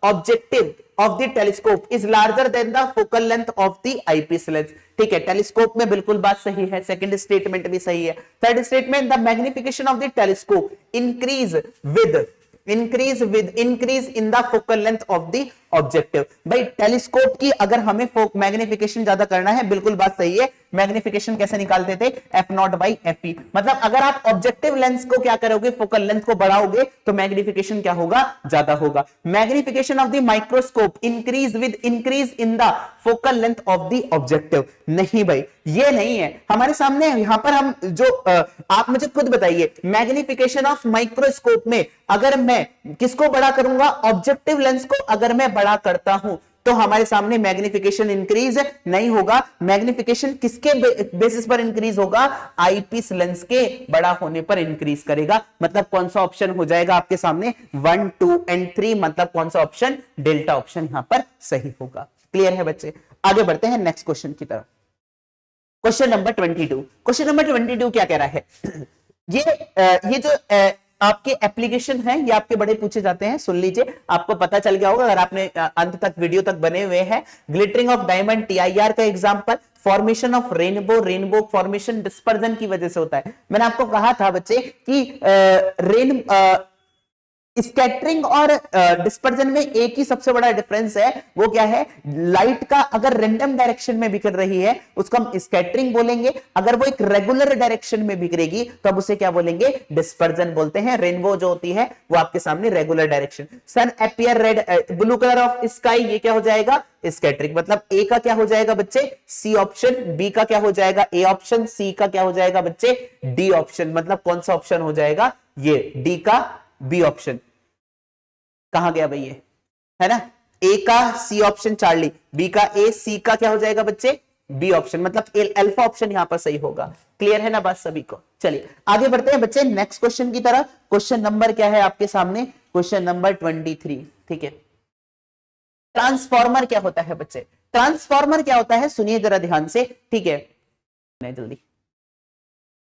objective of the telescope is larger than the focal length of the eyepiece lens, ठीक है। टेलीस्कोप में बिल्कुल बात सही है, सेकंड स्टेटमेंट भी सही है। Third statement, the magnification of the telescope increase in the focal length of the objective. भाई टेलीस्कोप की अगर हमें मैग्निफिकेशन ज्यादा करना है, बिल्कुल बात सही है। मैग्निफिकेशन कैसे निकालते थे, f0/fe। मतलब अगर आप ऑब्जेक्टिव लेंस को क्या करोगे, फोकल लेंथ को बढ़ाओगे तो मैग्निफिकेशन क्या होगा, ज्यादा होगा। Magnification of the microscope increase in the focal length of the objective. नहीं भाई, ये नहीं है हमारे सामने। यहां पर हम जो आप मुझे खुद बताइए, मैग्निफिकेशन ऑफ माइक्रोस्कोप में अगर मैं किसको बड़ा करूंगा, ऑब्जेक्टिव लेंस को अगर मैं बड़ा करता हूं तो हमारे सामने मैग्निफिकेशन इंक्रीज नहीं होगा। मैग्निफिकेशन किसके बेसिस पर इंक्रीज होगा, आईपीस लेंस के बड़ा होने पर इंक्रीज करेगा। मतलब कौन सा ऑप्शन हो जाएगा आपके सामने, 1, 2 एंड 3, मतलब कौन सा ऑप्शन, डेल्टा ऑप्शन यहां पर सही होगा। क्लियर है बच्चे, आगे बढ़ते हैं नेक्स्ट क्वेश्चन की तरफ। क्वेश्चन नंबर 22, क्वेश्चन नंबर 22 क्या कह रहा है, ये जो आपके एप्लीकेशन है ये आपके बड़े पूछे जाते हैं, सुन लीजिए। आपको पता चल गया होगा अगर आपने अंत तक वीडियो तक बने हुए हैं। ग्लिटरिंग ऑफ डायमंड TIR का example, formation of rainbow formation dispersion की वजह से होता है। मैंने आपको कहा था बच्चे कि स्कैटरिंग और डिस्पर्जन में एक ही सबसे बड़ा डिफरेंस है, वो क्या है, लाइट का अगर रैंडम डायरेक्शन में बिखर रही है उसको हम स्कैटरिंग बोलेंगे, अगर वो एक रेगुलर डायरेक्शन में बिखरेगी तो अब उसे क्या बोलेंगे, डिस्पर्जन बोलते हैं। रेनबो जो होती है वो आपके सामने regular direction. Sun appear red blue colour of sky, ये क्या हो जाएगा, स्कैटरिंग। मतलब ए का क्या हो जाएगा बच्चे, सी ऑप्शन, बी का क्या हो जाएगा, ए ऑप्शन, सी का क्या हो जाएगा बच्चे, डी ऑप्शन। मतलब कौन सा ऑप्शन हो जाएगा, ये डी का बी ऑप्शन। कहां गया भाई ये, है ना, ए का सी ऑप्शन चार्ली, बी का ए, सी का क्या हो जाएगा बच्चे, बी ऑप्शन। मतलब अल्फा ऑप्शन यहां पर सही होगा। क्लियर है ना बात सभी को। चलिए आगे बढ़ते हैं बच्चे नेक्स्ट क्वेश्चन की तरफ। क्वेश्चन नंबर क्या है आपके सामने, क्वेश्चन नंबर 23, ठीक है। ट्रांसफॉर्मर क्या होता है बच्चे, ट्रांसफॉर्मर क्या होता है, सुनिए जरा ध्यान से, ठीक है, नहीं जल्दी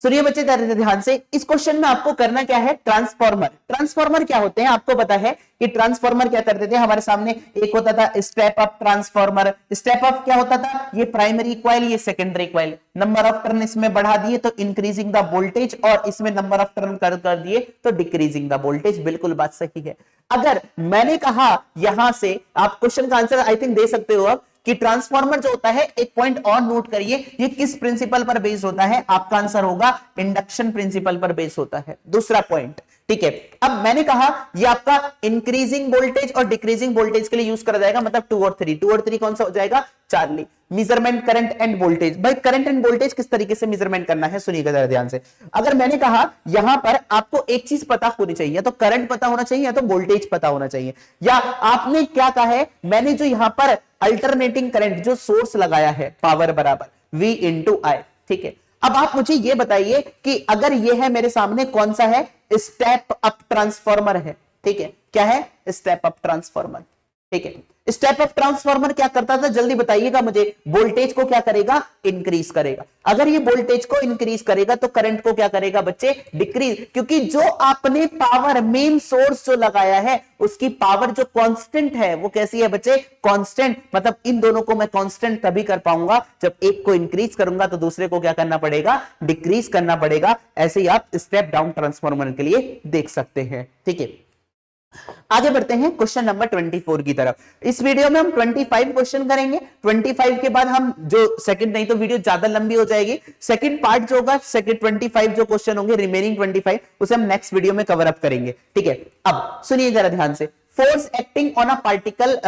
सुनिए बच्चे ध्यान से। इस क्वेश्चन में आपको करना क्या है, ट्रांसफॉर्मर क्या होते हैं आपको पता है कि ट्रांसफॉर्मर क्या करते थे। हमारे सामने एक होता था step up transformer. Step up क्या होता था, ये प्राइमरी कॉइल, ये secondary coil, number of turn इसमें बढ़ा दिए तो इंक्रीजिंग द वोल्टेज, और इसमें नंबर ऑफ टर्न कर दिए तो डिक्रीजिंग द वोल्टेज। बिल्कुल बात सही है। अगर मैंने कहा यहां से, आप क्वेश्चन का आंसर आई थिंक दे सकते हो अब, कि ट्रांसफॉर्मर जो होता है, एक पॉइंट और नोट करिए, ये किस प्रिंसिपल पर बेस्ड होता है, आपका आंसर होगा इंडक्शन प्रिंसिपल पर बेस्ड होता है। दूसरा पॉइंट, ठीक है। अब मैंने कहा ये आपका इंक्रीजिंग वोल्टेज और डिक्रीजिंग वोल्टेज के लिए यूज करा जाएगा, मतलब 2 और 3। 2 और 3 कौन सा हो जाएगा, Charlie. Measurement current end voltage, भाई करंट एंड वोल्टेज किस तरीके से मेजरमेंट करना है सुनिएगा जरा ध्यान से। अगर मैंने कहा यहां पर आपको एक चीज पता होनी चाहिए, या तो करंट पता होना चाहिए या तो वोल्टेज पता होना चाहिए, या आपने क्या कहा है, मैंने जो यहां पर अल्टरनेटिंग करंट जो सोर्स लगाया है पावर बराबर V इंटू आई, ठीक है। अब आप मुझे ये बताइए कि अगर ये है मेरे सामने कौन सा है, स्टेप अप ट्रांसफॉर्मर है, ठीक है। क्या है, स्टेप अप ट्रांसफॉर्मर, ठीक है। स्टेप अप ट्रांसफॉर्मर क्या करता था, जल्दी बताइएगा मुझे, वोल्टेज को क्या करेगा, इंक्रीज करेगा। अगर ये वोल्टेज को इंक्रीज करेगा तो करंट को क्या करेगा बच्चे, डिक्रीज, क्योंकि जो आपने पावर मेन सोर्स जो लगाया है उसकी पावर जो कांस्टेंट है वो कैसी है बच्चे, कांस्टेंट। मतलब इन दोनों को मैं कांस्टेंट तभी कर पाऊंगा जब एक को इंक्रीज करूंगा तो दूसरे को क्या करना पड़ेगा, डिक्रीज करना पड़ेगा। ऐसे ही आप स्टेप डाउन ट्रांसफॉर्मर के लिए देख सकते हैं, ठीक है। आगे बढ़ते हैं क्वेश्चन नंबर 24 की तरफ। इस वीडियो में हम 25 क्वेश्चन करेंगे। 25 के बाद हम जो सेकंड, नहीं तो वीडियो ज्यादा लंबी हो जाएगी, सेकंड पार्ट जो होगा, सेकंड 25 जो क्वेश्चन होंगे रिमेनिंग 25 उसे हम नेक्स्ट वीडियो में कवर अप करेंगे, ठीक है। अब सुनिए जरा ध्यान से, force acting on a particle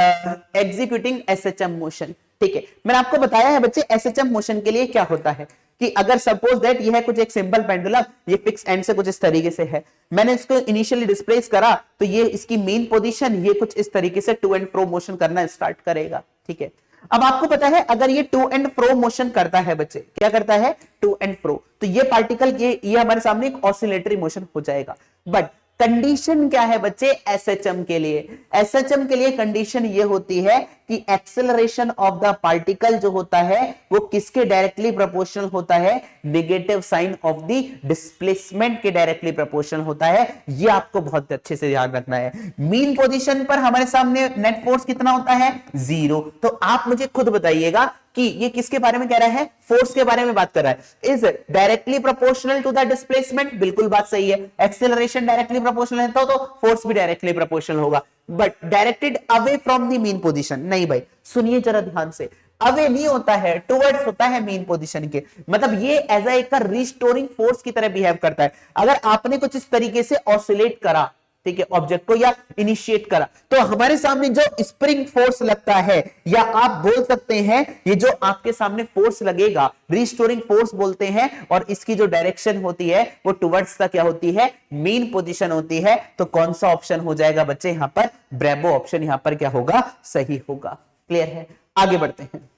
executing SHM motion, ठीक है। मैंने आपको बताया है बच्चे एसएचएम मोशन के लिए क्या होता है, कि अगर सपोज दैट ये है कुछ एक सिंपल पेंडुलम, ये फिक्स एंड से कुछ इस तरीके से है, मैंने इसको इनिशियली डिस्प्लेस करा तो ये इसकी मेन पोजीशन ये कुछ इस तरीके से टू एंड फ्रो मोशन करना स्टार्ट करेगा, ठीक है। अब आपको पता है अगर ये टू एंड फ्रो मोशन करता है बच्चे, क्या करता है, टू एंड फ्रो, तो ये पार्टिकल ये हमारे सामने एक ऑसिलेटरी मोशन हो जाएगा। बट कंडीशन क्या है बच्चे एसएचएम के लिए, एसएचएम के लिए कंडीशन ये होती है कि एक्सेलरेशन ऑफ द पार्टिकल जो होता है वो किसके डायरेक्टली प्रोपोर्शनल होता है, negative sign of the displacement के डायरेक्टली प्रोपोर्शनल होता है। ये आपको बहुत अच्छे से याद रखना है। मीन पोजीशन पर हमारे सामने नेट फोर्स कितना होता है, 0। तो आप मुझे खुद बताइएगा कि ये किसके बारे में कह रहा है, फोर्स के बारे में बात कर रहा है। Is directly proportional to the displacement, बिल्कुल बात सही है। एक्सेलरेशन डायरेक्टली प्रोपोर्शनल है तो फोर्स भी डायरेक्टली प्रोपोर्शनल होगा, but directed away from the mean position नहीं भाई, सुनिए जरा ध्यान से, अवे नहीं होता है, टुवर्ड्स होता है मीन पोजीशन के। मतलब ये एज एक रिस्टोरिंग फोर्स की तरह बिहेव करता है। अगर आपने कुछ इस तरीके से ऑसिलेट करा, ठीक है, ऑब्जेक्ट को, या इनिशिएट करा, तो हमारे सामने जो स्प्रिंग फोर्स लगता है, या आप बोल सकते हैं ये जो आपके सामने फोर्स लगेगा रिस्टोरिंग फोर्स बोलते हैं, और इसकी जो डायरेक्शन होती है वो टुवर्ड्स का क्या होती है, मीन पोजीशन होती है। तो कौन सा ऑप्शन हो जाएगा बच्चे यहां पर, ब्रेवो ऑप्शन यहां पर क्या होगा, सही होगा। क्लियर है, आगे बढ़ते हैं।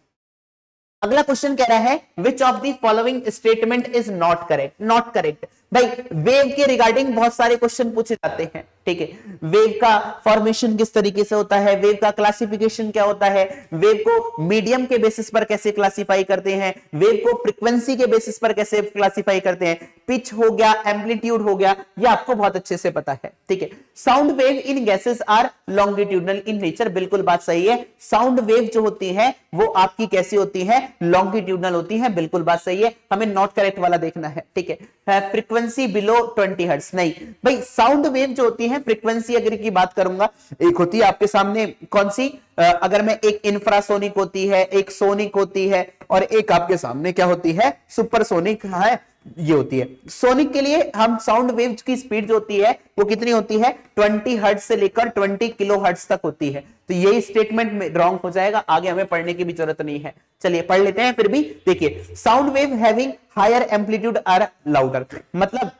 अगला क्वेश्चन कह रहा है which of the following statement is not correct. Not correct भाई, वेव के रिगार्डिंग बहुत सारे क्वेश्चन पूछे जाते हैं, ठीक है। वेव का फॉर्मेशन किस तरीके से होता है, वेव का क्लासिफिकेशन क्या होता है, वेव को मीडियम के बेसिस पर कैसे क्लासिफाई करते हैं, वेव को फ्रीक्वेंसी के बेसिस पर कैसे क्लासिफाई करते हैं, पिच हो गया, एम्पलीट्यूड हो गया, ये आपको बहुत अच्छे से पता है, ठीक है। Sound wave in gases are longitudinal in nature, बिल्कुल बात सही है। साउंड वेव जो होती है वो आपकी कैसी होती है, लॉन्गिट्यूडनल होती है, बिल्कुल बात सही है। हमें नॉट करेक्ट वाला देखना है, ठीक है। फ्रीक्वेंसी बिलो 20 हर्ट्ज नहीं भाई, साउंड वेव जो होती है, फ्रीक्वेंसी अगर की बात करूंगा, एक होती है आपके सामने कौन सी, अगर मैं एक इंफ्रासोनिक होती है, एक सोनिक होती है, और एक आपके सामने क्या होती है, सुपरसोनिक है, ये होती है। सोनिक के लिए हम साउंड वेव की स्पीड जो होती है वो कितनी होती है, 20 हर्ट्ज से लेकर 20 किलो हर्ट्ज तक होती है। तो यही स्टेटमेंट में रॉन्ग हो जाएगा, आगे हमें पढ़ने की भी जरूरत नहीं है। चलिए पढ़ लेते हैं फिर भी। देखिए, sound wave having higher amplitude are louder, मतलब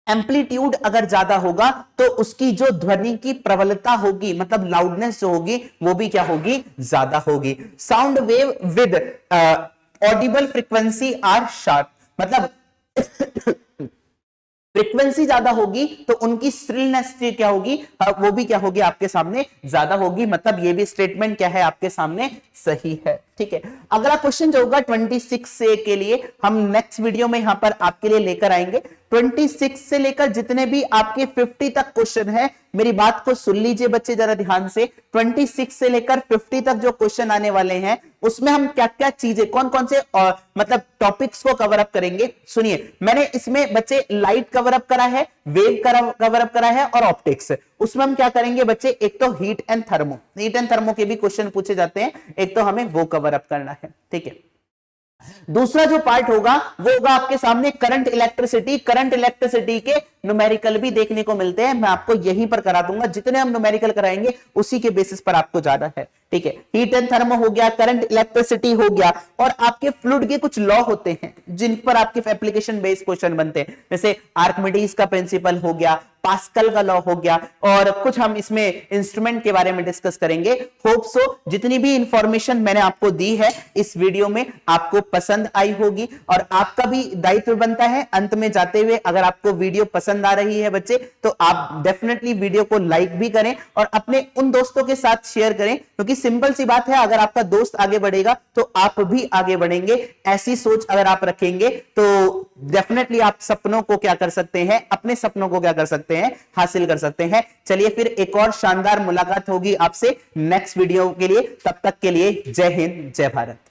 एम्पलीट्यूड अगर ज्यादा होगा तो उसकी जो ध्वनि की प्रबलता होगी, मतलब लाउडनेस जो होगी वो भी क्या होगी, ज्यादा होगी। Sound wave with audible frequency are sharp, मतलब फ्रीक्वेंसी ज्यादा होगी तो उनकी श्रिलनेस क्या होगी, वो भी क्या होगी, आपके सामने ज्यादा होगी। मतलब ये भी स्टेटमेंट क्या है, आपके सामने सही है, ठीक है। अगला क्वेश्चन जो होगा 26 से के लिए हम नेक्स्ट वीडियो में यहां पर आपके लिए लेकर आएंगे। 26 से लेकर जितने भी आपके 50 तक क्वेश्चन है, मेरी बात को सुन लीजिए बच्चे जरा ध्यान से। 26 से लेकर 50 तक जो क्वेश्चन आने वाले हैं उसमें हम क्या क्या चीजें, कौन कौन से मतलब टॉपिक्स को कवर अप करेंगे, सुनिए। मैंने इसमें बच्चे लाइट कवर अप करा है, वेव कवर अप करा है, और ऑप्टिक्स। उसमें हम क्या करेंगे बच्चे, एक तो heat and thermo, heat and thermo के भी क्वेश्चन पूछे जाते हैं, एक तो हमें वो कवर अप करना है, ठीक है। दूसरा जो पार्ट होगा वो होगा आपके सामने करंट इलेक्ट्रिसिटी। करंट इलेक्ट्रिसिटी के न्यूमेरिकल भी देखने को मिलते हैं, मैं आपको यहीं पर करा दूंगा, जितने हम न्यूमेरिकल कराएंगे उसी के बेसिस पर आपको जाना है, ठीक है। हीट एंड थर्मो हो गया, करंट इलेक्ट्रिसिटी हो गया, और आपके फ्लूइड के कुछ लॉ होते हैं जिन पर आपके एप्लीकेशन बेस्ड क्वेश्चन बनते हैं, जैसे आर्किमिडीज का प्रिंसिपल हो गया, पास्कल का लॉ हो गया, और कुछ हम इसमें इंस्ट्रूमेंट के बारे में डिस्कस करेंगे। होप सो जितनी भी इंफॉर्मेशन मैंने आपको दी है इस वीडियो में आपको पसंद आई होगी, और आपका भी दायित्व बनता है अंत में जाते हुए, अगर आपको वीडियो पसंद आ रही है बच्चे तो आप डेफिनेटली वीडियो को लाइक भी करें और अपने उन दोस्तों के साथ शेयर करें, क्योंकि सिंपल सी बात है, अगर आपका दोस्त आगे बढ़ेगा तो आप भी आगे बढ़ेंगे। ऐसी सोच अगर आप रखेंगे तो डेफिनेटली आप सपनों को क्या कर सकते हैं, अपने सपनों को क्या कर सकते हैं, हासिल कर सकते हैं। चलिए फिर एक और शानदार मुलाकात होगी आपसे नेक्स्ट वीडियो के लिए, तब तक के लिए जय हिंद जय भारत।